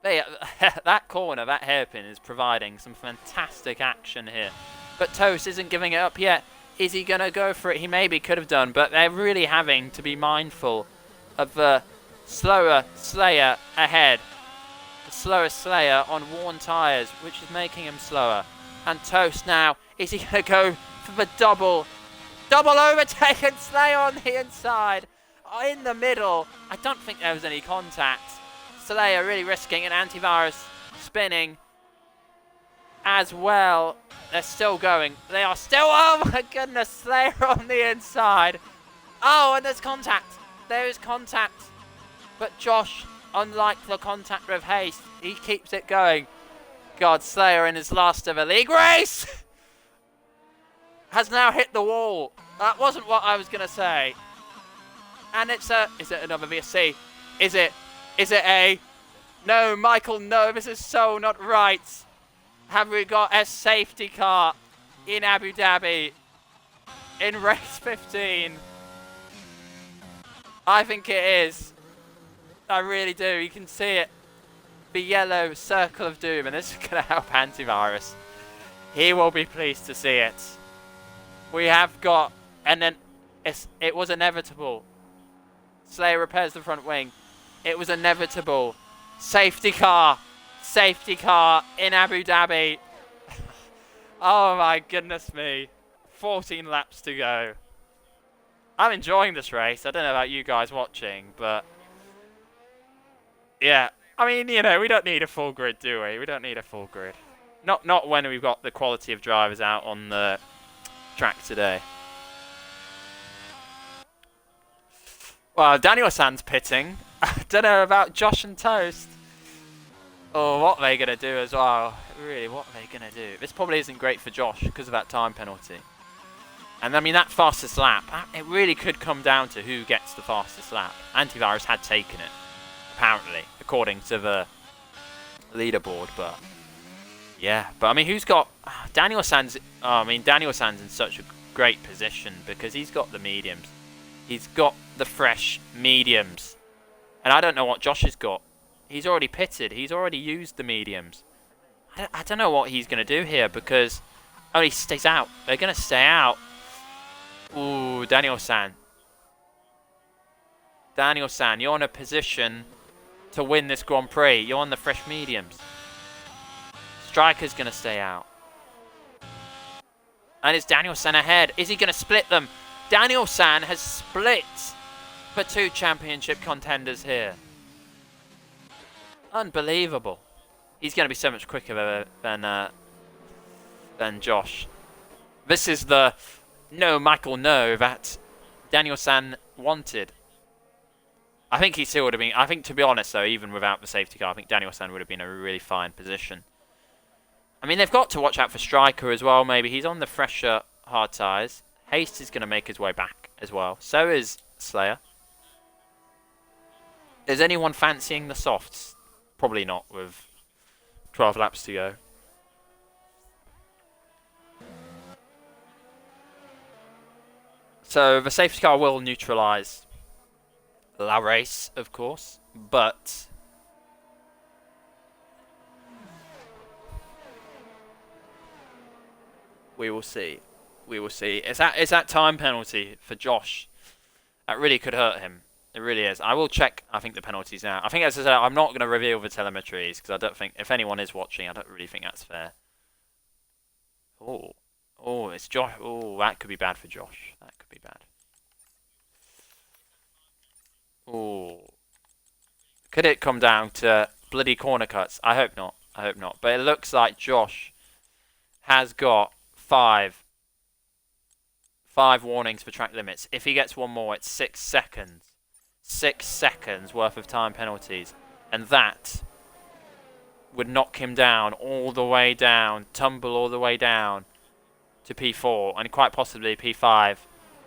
[SPEAKER 1] That corner, that hairpin is providing some fantastic action here. But Toast isn't giving it up yet. Is he going to go for it? He maybe could have done. But they're really having to be mindful of the slower Slayer ahead. the slowest Slayer on worn tyres, which is making him slower. And Toast now, is he going to go for the double overtake and Slayer on the inside? In the middle, I don't think there was any contact. Slayer really risking an antivirus spinning as well. They're still going. They are still, oh my goodness, Slayer on the inside. Oh, and there's contact. There is contact. But Josh, unlike the contact with Haste, he keeps it going. God, Slayer in his last ever league race has now hit the wall. That wasn't what I was going to say. And it's a, is it another VSC? Is it a, no, Michael, no, this is so not right. Have we got a safety car in Abu Dhabi in race 15? I think it is. I really do. You can see it. The yellow circle of doom, and this is going to help Antivirus. He will be pleased to see it. We have got, and then it was inevitable. Slayer repairs the front wing. It was inevitable. Safety car in Abu Dhabi. Oh my goodness me. 14 laps to go. I'm enjoying this race. I don't know about you guys watching, but yeah. I mean, you know, we don't need a full grid, do we? We don't need a full grid. Not when we've got the quality of drivers out on the track today. Well, Daniel San's pitting. I don't know about Josh and Toast. Oh, what are they going to do as well? Really, what are they going to do? This probably isn't great for Josh because of that time penalty. And I mean, that fastest lap, it really could come down to who gets the fastest lap. Antivirus had taken it, apparently, according to the leaderboard. But yeah, but I mean, who's got Daniel San's? I mean, Daniel San's in such a great position because he's got the mediums. He's got the fresh mediums. And I don't know what Josh has got. He's already pitted. He's already used the mediums. I don't know what he's going to do here because... Oh, he stays out. They're going to stay out. Ooh, Daniel San. Daniel San, you're in a position to win this Grand Prix. You're on the fresh mediums. Striker's going to stay out. And it's Daniel San ahead. Is he going to split them? Daniel San has split for two championship contenders here. Unbelievable. He's going to be so much quicker than Josh. This is the no Michael no that Daniel San wanted. I think he still would have been... I think, to be honest, though, even without the safety car, I think Daniel San would have been in a really fine position. I mean, they've got to watch out for Striker as well, maybe. He's on the fresher hard tyres. Haste is going to make his way back as well. So is Slayer. Is anyone fancying the softs? Probably not with 12 laps to go. So the safety car will neutralise La Race, of course, but we will see. We will see. It's that time penalty for Josh that really could hurt him. It really is. I will check, I think, the penalties now. I think, as I said, I'm not going to reveal the telemetries because I don't think, if anyone is watching, I don't really think that's fair. Oh, it's Josh. Oh, that could be bad for Josh. That could be bad. Oh. Could it come down to bloody corner cuts? I hope not. I hope not. But it looks like Josh has got five warnings for track limits. If he gets one more, it's 6 seconds. 6 seconds worth of time penalties. And that would knock him down, all the way down, tumble all the way down to P4 and quite possibly P5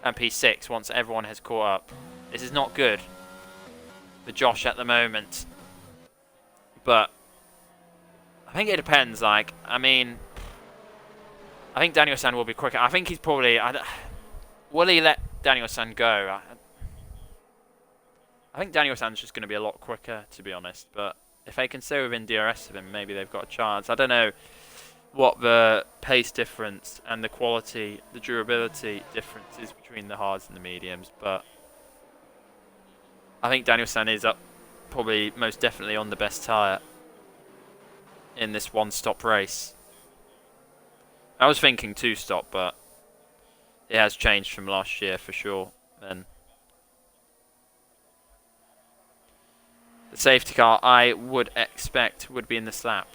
[SPEAKER 1] and P6 once everyone has caught up. This is not good for Josh at the moment. But I think it depends. Like, I mean, I think Daniel San will be quicker. I think he's probably... will he let Daniel San go? I think Daniel San's just going to be a lot quicker, to be honest. But if they can stay within DRS of him, maybe they've got a chance. I don't know what the pace difference and the quality, the durability difference is between the hards and the mediums. But I think Daniel San is up probably most definitely on the best tyre. in this one-stop race. I was thinking two-stop, but it has changed from last year for sure. Then the safety car I would expect would be in the slap.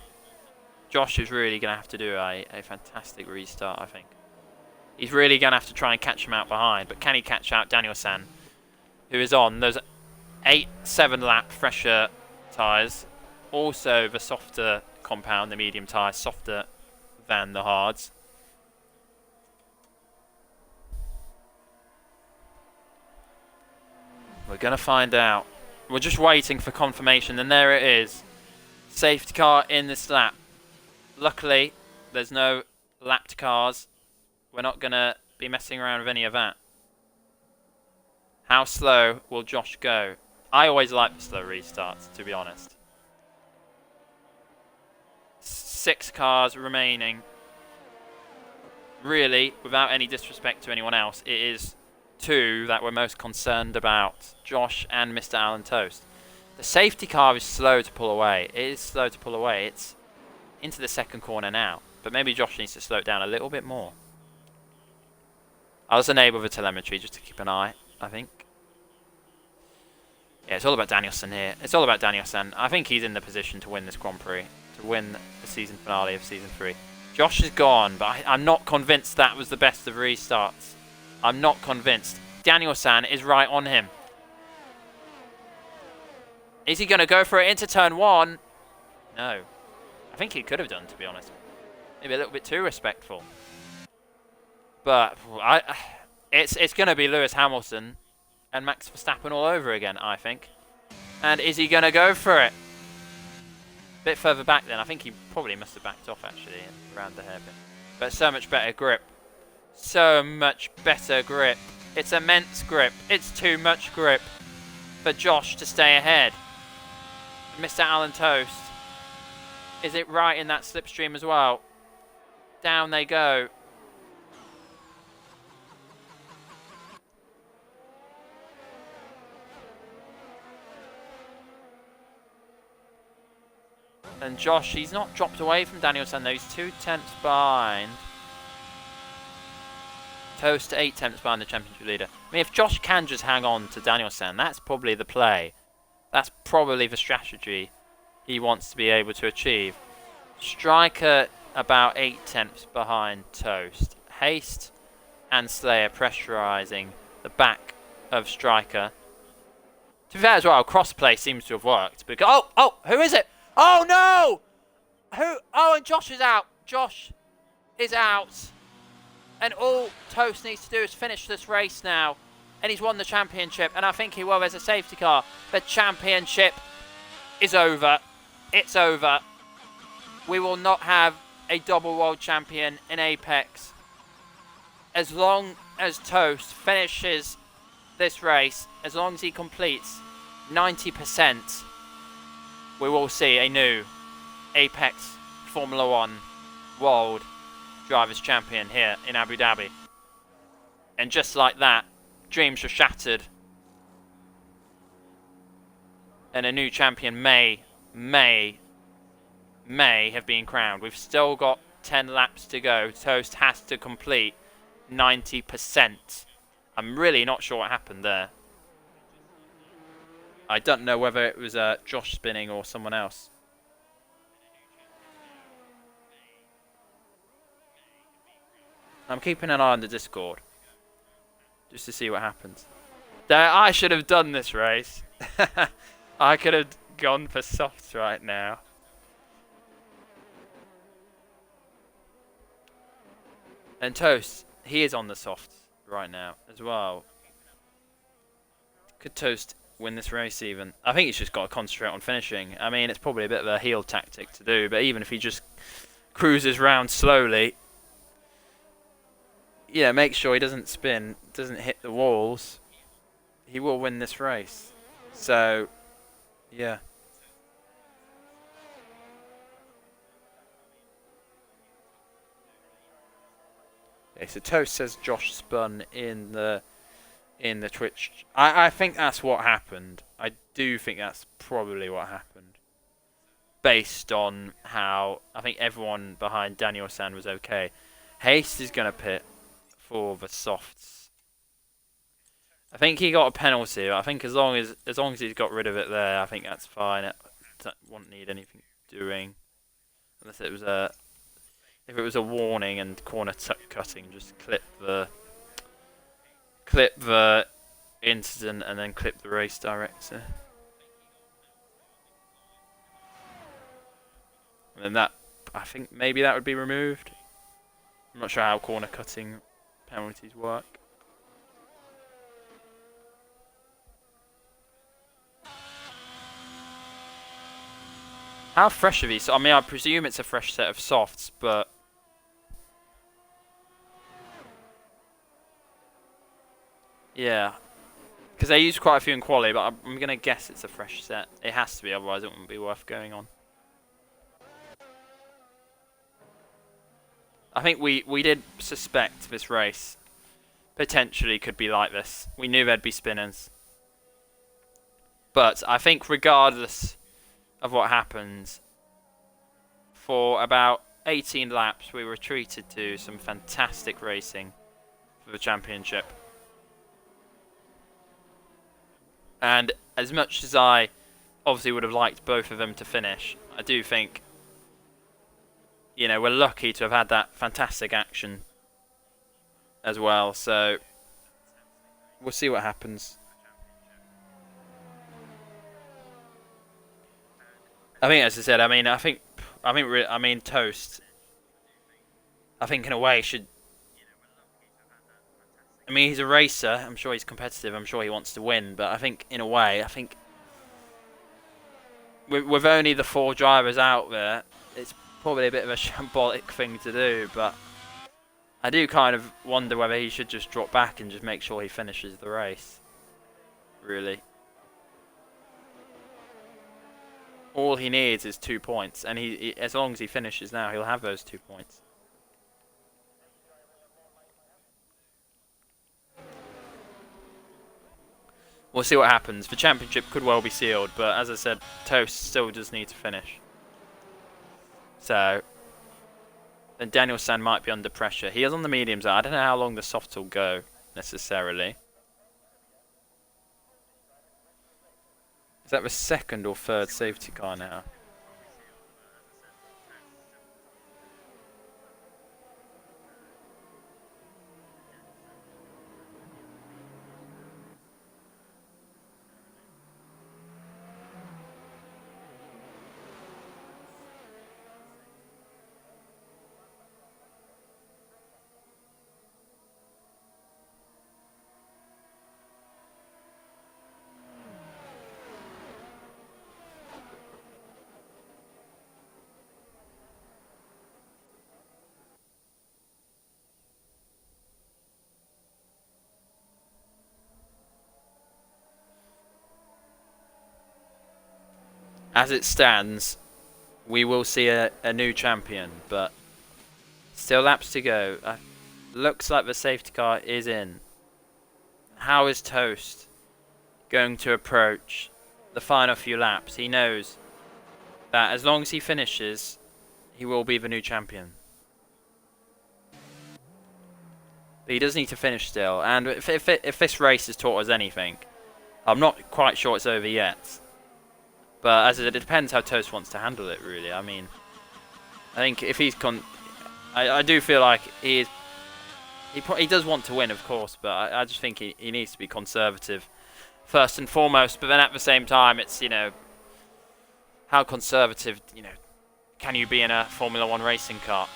[SPEAKER 1] Josh is really going to have to do a fantastic restart, I think. He's really going to have to try and catch him out behind, but can he catch out Daniel-san, who is on those 7 lap fresher tyres, also the softer compound, the medium tyres, softer than the hards. We're going to find out. We're just waiting for confirmation, and there it is. Safety car in this lap. Luckily, there's no lapped cars. We're not going to be messing around with any of that. How slow will Josh go? I always like the slow restarts, to be honest. 6 cars remaining. Really, without any disrespect to anyone else, it is 2 that we're most concerned about. Josh and MrAlanToast. The safety car is slow to pull away. It is slow to pull away. It's into the second corner now. But maybe Josh needs to slow it down a little bit more. I'll just enable the telemetry just to keep an eye, I think. Yeah, it's all about Danielson here. It's all about Danielson. I think he's in the position to win this Grand Prix. To win the season finale of Season 3. Josh is gone, but I'm not convinced that was the best of restarts. I'm not convinced. Daniel-san is right on him. Is he going to go for it into turn 1? No. I think he could have done, to be honest. Maybe a little bit too respectful. But it's going to be Lewis Hamilton and Max Verstappen all over again, I think. And is he going to go for it? A bit further back then. I think he probably must have backed off, actually, around the hairpin. But so much better grip. So much better grip. It's immense grip. It's too much grip for Josh to stay ahead. MrAlanToast. Is it right in that slipstream as well? Down they go. And Josh, he's not dropped away from Danielson though. He's 2 tenths behind. Toast 8 tenths behind the championship leader. I mean, if Josh can just hang on to Danielson, that's probably the play. That's probably the strategy he wants to be able to achieve. Striker about 8 tenths behind Toast. Haste and Slayer pressurising the back of Striker. To be fair as well, crossplay seems to have worked. Because, oh, who is it? Oh no! Who? Oh, and Josh is out. Josh is out. And all Toast needs to do is finish this race now. And he's won the championship. And I think he will as a safety car. The championship is over. It's over. We will not have a double world champion in Apex. As long as Toast finishes this race, as long as he completes 90%, we will see a new Apex Formula 1 World Drivers' Champion here in Abu Dhabi. And just like that, dreams were shattered. And a new champion may have been crowned. We've still got 10 laps to go. Toast has to complete 90%. I'm really not sure what happened there. I don't know whether it was Josh spinning or someone else. I'm keeping an eye on the Discord. Just to see what happens. I should have done this race. I could have gone for softs right now. And Toast, he is on the softs right now as well. Could Toast win this race even? I think he's just got to concentrate on finishing. I mean, it's probably a bit of a heel tactic to do, but even if he just cruises round slowly, yeah, make sure he doesn't spin, doesn't hit the walls, he will win this race. So, yeah. Okay, so Toast says Josh spun in the Twitch. I think that's what happened. I do think that's probably what happened. based on how I think everyone behind Daniel San was okay. Haste is going to pit for the softs. I think he got a penalty. I think as long as he's got rid of it there, I think that's fine. It won't need anything doing, unless it was if it was a warning and corner cutting, just clip the incident and then clip the race director. And then that, I think maybe that would be removed. I'm not sure how corner cutting penalties work. How fresh are these? I mean, I presume it's a fresh set of softs, but yeah, because they used quite a few in quali, but I'm gonna guess it's a fresh set. It has to be, otherwise it wouldn't be worth going on. I think we did suspect this race potentially could be like this. We knew there'd be spinners. But I think regardless of what happens, for about 18 laps we were treated to some fantastic racing for the championship. And as much as I obviously would have liked both of them to finish, I do think, you know, we're lucky to have had that fantastic action as well. So we'll see what happens. I think, as I said, I mean, Toast, I think in a way should. I mean, he's a racer. I'm sure he's competitive. I'm sure he wants to win. But I think, in a way, with only the 4 drivers out there, it's probably a bit of a shambolic thing to do. But I do kind of wonder whether he should just drop back and just make sure he finishes the race. Really. All he needs is 2 points. And he as long as he finishes now, he'll have those 2 points. We'll see what happens. The championship could well be sealed, but as I said, Toast still does need to finish. So, then Daniel San might be under pressure. He is on the mediums. I don't know how long the softs will go, necessarily. Is that the 2nd or 3rd safety car now? As it stands, we will see a new champion, but still laps to go. Looks like the safety car is in. How is Toast going to approach the final few laps? He knows that as long as he finishes, he will be the new champion. But he does need to finish still, and if this race has taught us anything, I'm not quite sure it's over yet. But as it depends how Toast wants to handle it, really. I mean, I think if he's I do feel like he does want to win, of course, but I just think he needs to be conservative first and foremost. But then at the same time, it's, you know, how conservative, you know, can you be in a Formula 1 racing car?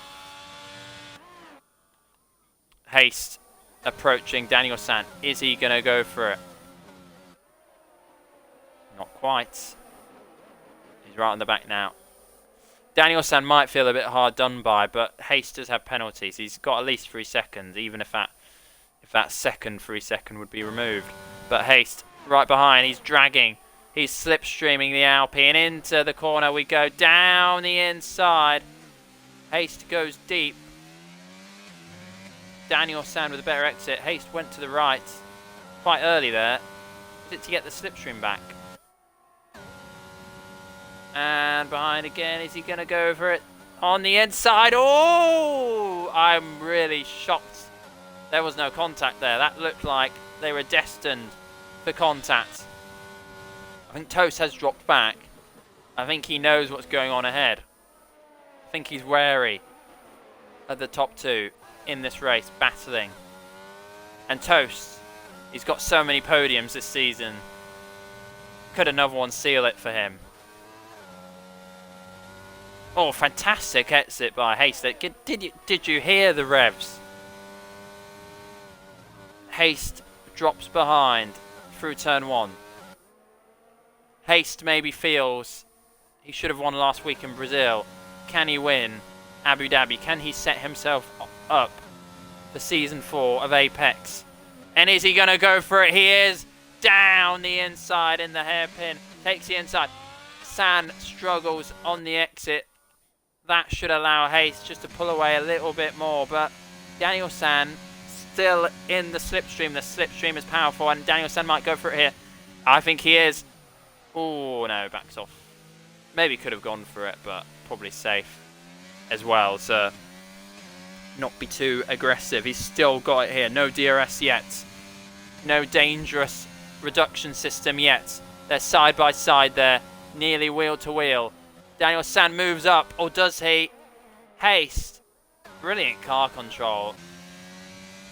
[SPEAKER 1] Haste approaching Daniel San. Is he going to go for it? Not quite. He's right on the back now. Daniel San might feel a bit hard done by, but Haste does have penalties. He's got at least 3 seconds, even if that second 3 second would be removed. But Haste right behind. He's dragging. He's slipstreaming the Alpine into the corner. We go down the inside. Haste goes deep. Daniel San with a better exit. Haste went to the right quite early there. Is it to get the slipstream back? And behind again. Is he going to go for it? On the inside. Oh! I'm really shocked. There was no contact there. That looked like they were destined for contact. I think Toast has dropped back. I think he knows what's going on ahead. I think he's wary of the top two in this race, battling. And Toast, he's got so many podiums this season. Could another one seal it for him? Oh, fantastic exit by Haste. Did you hear the revs? Haste drops behind through turn 1. Haste maybe feels he should have won last week in Brazil. Can he win Abu Dhabi? Can he set himself up for season 4 of Apex? And is he going to go for it? He is. Down the inside in the hairpin. Takes the inside. San struggles on the exit. That should allow Haste just to pull away a little bit more. But Daniel San still in the slipstream. The slipstream is powerful. And Daniel San might go for it here. I think he is. Oh, no. Backs off. Maybe could have gone for it, but probably safe as well to not be too aggressive. He's still got it here. No DRS yet. No dangerous reduction system yet. They're side by side there. Nearly wheel to wheel. Daniel San moves up. Or does he? Haste. Brilliant car control.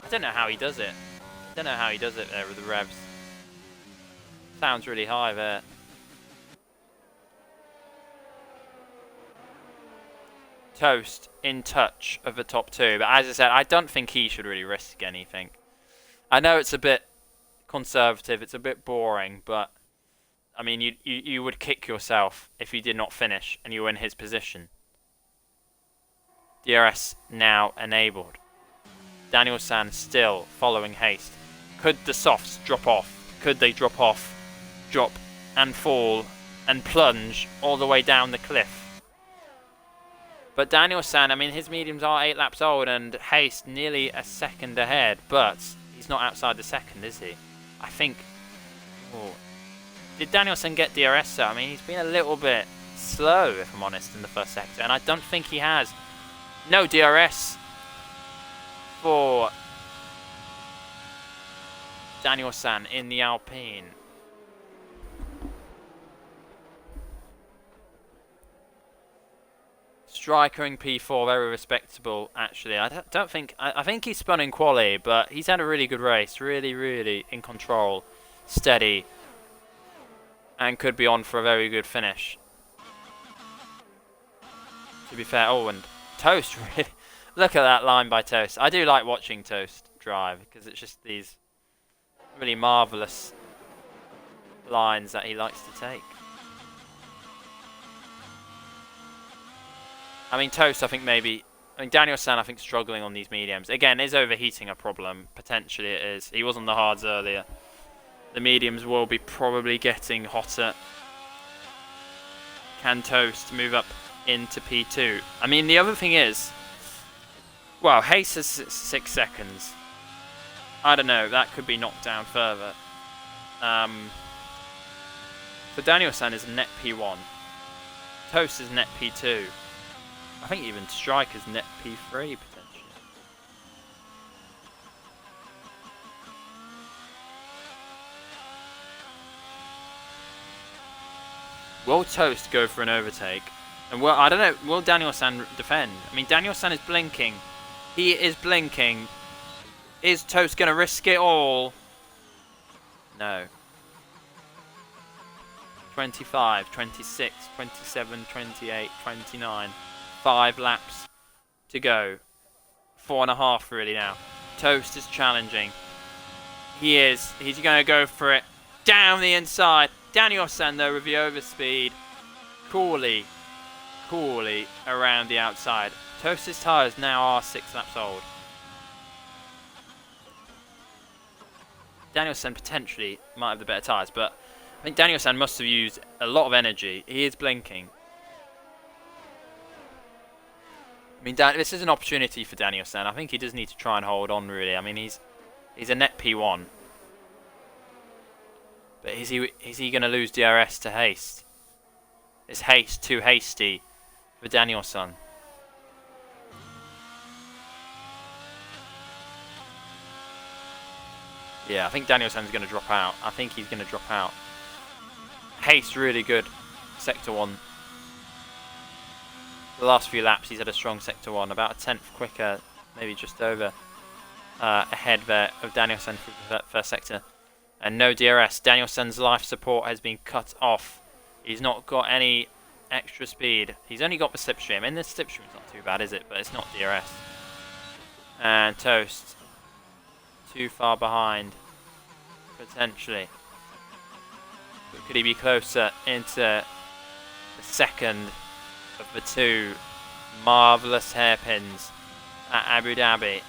[SPEAKER 1] I don't know how he does it. I don't know how he does it there with the revs. Sounds really high there. Toast in touch of the top two. But as I said, I don't think he should really risk anything. I know it's a bit conservative. It's a bit boring. But, I mean, you would kick yourself if you did not finish and you were in his position. DRS now enabled. Daniel San still following Haste. Could the softs drop off? Could they drop off, drop and fall and plunge all the way down the cliff? But Daniel San, I mean, his mediums are 8 laps old and Haste nearly a second ahead. But he's not outside the second, is he? I think... Oh. Did Daniel San get DRS out? I mean, he's been a little bit slow, if I'm honest, in the first sector. And I don't think he has. No DRS for Daniel San in the Alpine. Striker in P4, very respectable, actually. I don't think... I think he spun in quali, but he's had a really good race. Really, really in control. Steady. And could be on for a very good finish. To be fair. Oh, and Toast, really... Look at that line by Toast. I do like watching Toast drive, because it's just these really marvellous lines that he likes to take. I mean, Toast, I think maybe... I mean, Daniel San, I think, struggling on these mediums. Again, is overheating a problem? Potentially it is. He was on the hards earlier. The mediums will be probably getting hotter. Can Toast move up into P2? I mean, the other thing is... Well, Haste has 6 seconds. I don't know. That could be knocked down further. So Daniel San is net P1. Toast is net P2. I think even Striker's net P3 potentially. Will Toast go for an overtake? And well, I don't know. Will Daniel San defend? I mean, Daniel San is blinking. He is blinking. Is Toast going to risk it all? No. 25, 26, 27, 28, 29. 5 laps to go. 4.5 really now. Toast is challenging. He is. He's going to go for it. Down the inside. Daniel San though with the overspeed. Coolly around the outside. Toast's tyres now are 6 laps old. Daniel San potentially might have the better tyres, but I think Daniel San must have used a lot of energy. He is blinking. I mean, this is an opportunity for Daniel San. I think he does need to try and hold on, really. I mean, he's a net P1. But is he going to lose DRS to Haste? Is haste too hasty for Danielson? Yeah, I think Danielson's going to drop out. I think he's going to drop out. Haste really good. Sector 1. The last few laps he's had a strong Sector 1. About a tenth quicker, maybe just over ahead there of Danielson for the first sector. And no DRS. Danielson's life support has been cut off. He's not got any extra speed. He's only got the slipstream. And the slipstream's not too bad, is it? But it's not DRS. And Toast. Too far behind. Potentially. But could he be closer into the second of the two marvellous hairpins at Abu Dhabi? Is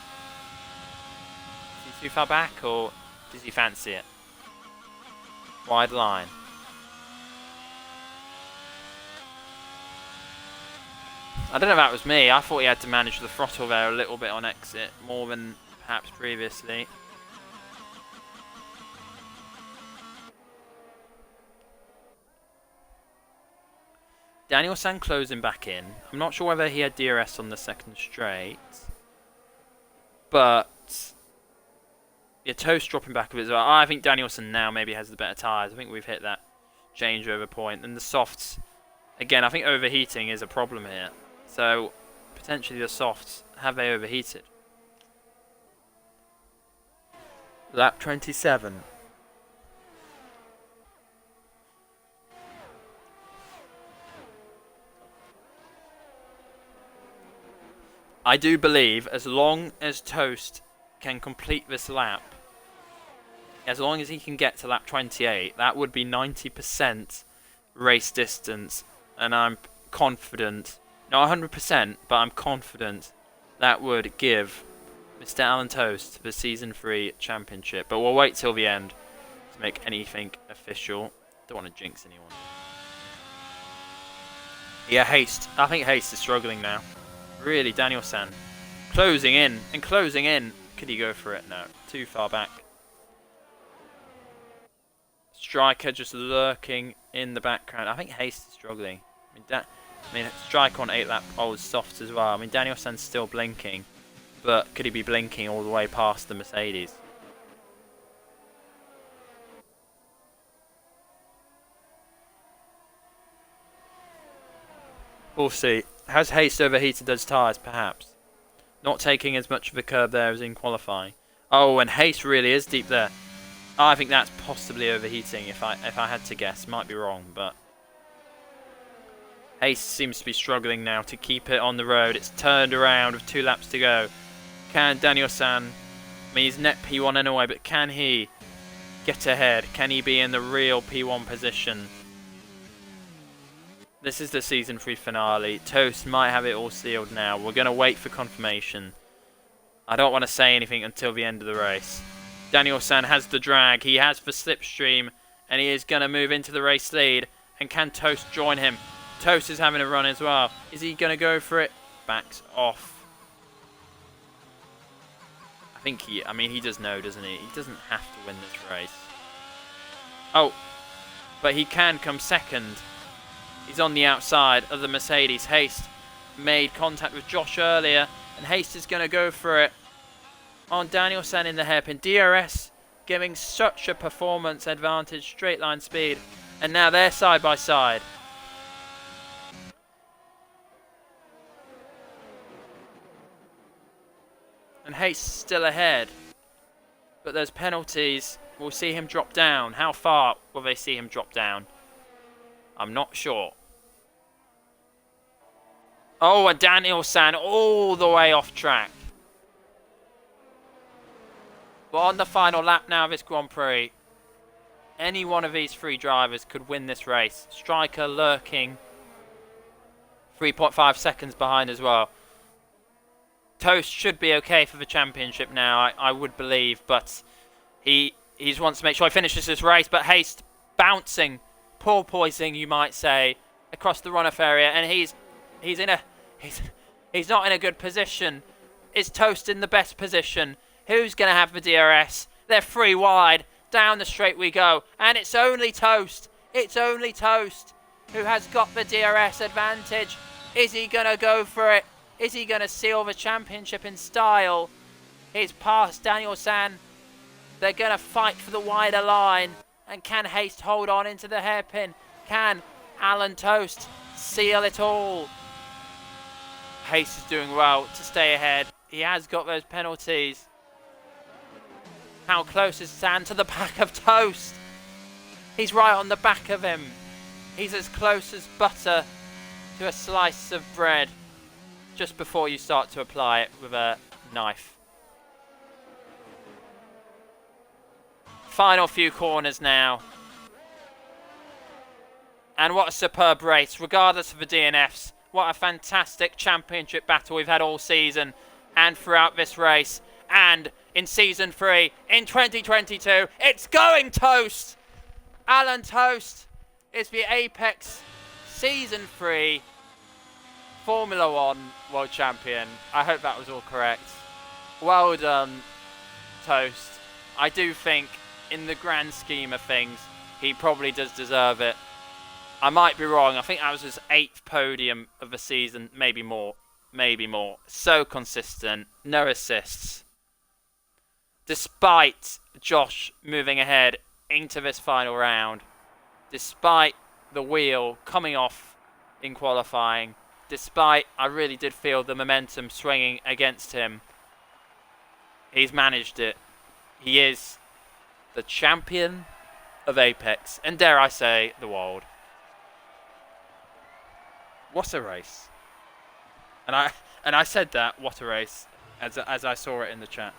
[SPEAKER 1] he too far back, or does he fancy it? Wide line. I don't know if that was me. I thought he had to manage the throttle there a little bit on exit, more than perhaps previously. Danielson closing back in. I'm not sure whether he had DRS on the second straight. But yeah, Toast dropping back a bit as well. I think Danielson now maybe has the better tyres. I think we've hit that changeover point. And the softs, again, I think overheating is a problem here. So potentially the softs, have they overheated? Lap 27. I do believe as long as Toast can complete this lap, as long as he can get to lap 28, that would be 90% race distance. And I'm confident, not 100%, but I'm confident that would give MrAlanToast the Season 3 Championship. But we'll wait till the end to make anything official. Don't want to jinx anyone. Yeah, Haste. I think Haste is struggling now. Really, Danielson. Closing in and closing in. Could he go for it? No. Too far back. Striker just lurking in the background. I think Haste is struggling. I mean, Striker on 8 lap old soft as well. I mean, Danielson's still blinking. But could he be blinking all the way past the Mercedes? We'll see. Has Haste overheated those tyres? Perhaps. Not taking as much of a curb there as in qualifying. Oh, and Haste really is deep there. I think that's possibly overheating if I had to guess. Might be wrong, but Haste seems to be struggling now to keep it on the road. It's turned around with 2 laps to go. Can Danielson, I mean, he's net P1 anyway, but can he get ahead? Can he be in the real P1 position? This is the Season 3 finale. Toast might have it all sealed now. We're going to wait for confirmation. I don't want to say anything until the end of the race. Danielson has the drag. He has the slipstream. And he is going to move into the race lead. And can Toast join him? Toast is having a run as well. Is he going to go for it? Backs off. I think he does know, doesn't he? He doesn't have to win this race. Oh, but he can come second. He's on the outside of the Mercedes. Haste made contact with Josh earlier, and Haste is going to go for it on Danielson in the hairpin. DRS giving such a performance advantage, straight line speed, and now they're side by side. And Haste still ahead, but there's penalties. We'll see him drop down. How far will they see him drop down? I'm not sure. Oh, and Danielson all the way off track. But on the final lap now of this Grand Prix, any one of these 3 drivers could win this race. Striker lurking 3.5 seconds behind as well. Toast should be okay for the championship now, I would believe, but he just wants to make sure he finishes this race. But Haste bouncing, porpoising, you might say, across the runoff area, and he's not in a good position. Is Toast in the best position? Who's going to have the DRS? They're 3 wide. Down the straight we go, and it's only Toast. It's only Toast.
[SPEAKER 2] who has got the DRS advantage. Is he going to go for it? Is he going to seal the championship in style? He's past Daniel San. They're going to fight for the wider line. And can Haste hold on into the hairpin? Can MrAlanToast seal it all? Haste is doing well to stay ahead. He has got those penalties. How close is San to the back of Toast? He's right on the back of him. He's as close as butter to a slice of bread just before you start to apply it with a knife. Final few corners now. And what a superb race, regardless of the DNFs. What a fantastic championship battle we've had all season and throughout this race. And in Season 3, in 2022, it's going Toast! MrAlanToast is the Apex Season 3 Formula 1 World Champion. I hope that was all correct. Well done, Toast. I do think, in the grand scheme of things, he probably does deserve it. I might be wrong. I think that was his 8th podium of the season. Maybe more. Maybe more. So consistent. No assists. Despite Josh moving ahead into this final round, despite the wheel coming off in qualifying, despite I really did feel the momentum swinging against him, he's managed it. He is the champion of Apex, and dare I say, the world. What a race. And I said that, what a race, as I saw it in the chat.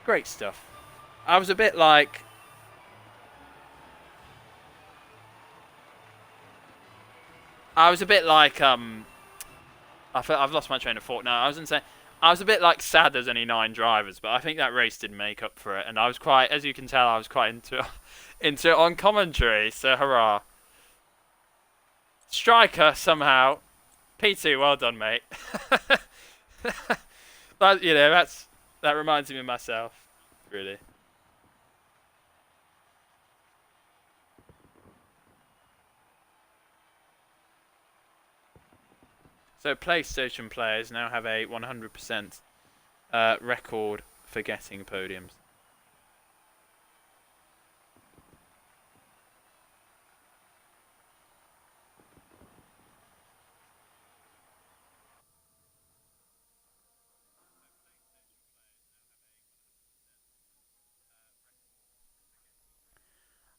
[SPEAKER 2] Great stuff. I was a bit like... I've lost my train of thought now. I was a bit like sad there's only 9 drivers, but I think that race did make up for it. And I was quite, as you can tell, I was quite into it on commentary. So hurrah! Striker somehow, P2. Well done, mate. But you know that reminds me of myself, really. So PlayStation players now have a 100% record for getting podiums.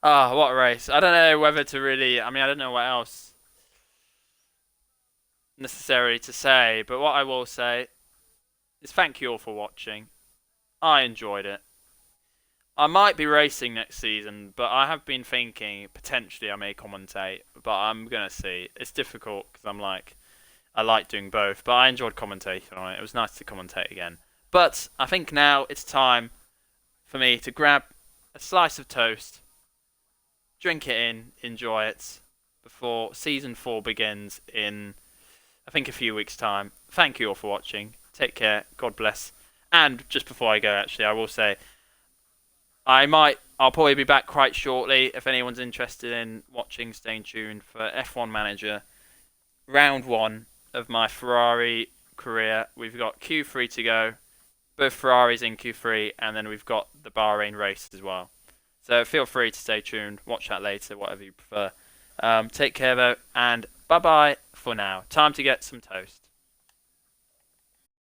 [SPEAKER 2] Ah, what a race. I don't know whether to really... I don't know what else necessary to say, but what I will say is thank you all for watching. I enjoyed it. I might be racing next season, but I have been thinking potentially I may commentate, but I'm going to see. It's difficult because I like doing both, but I enjoyed commentating on it. It was nice to commentate again. But I think now it's time for me to grab a slice of toast, drink it in, enjoy it, before Season 4 begins in, I think, a few weeks' time. Thank you all for watching. Take care. God bless. And just before I go, actually, I will say, I'll probably be back quite shortly. If anyone's interested in watching, stay tuned for F1 Manager, round 1 of my Ferrari career. We've got Q3 to go. Both Ferraris in Q3, and then we've got the Bahrain race as well. So feel free to stay tuned, watch that later, whatever you prefer. Take care though, and bye-bye for now. Time to get some toast.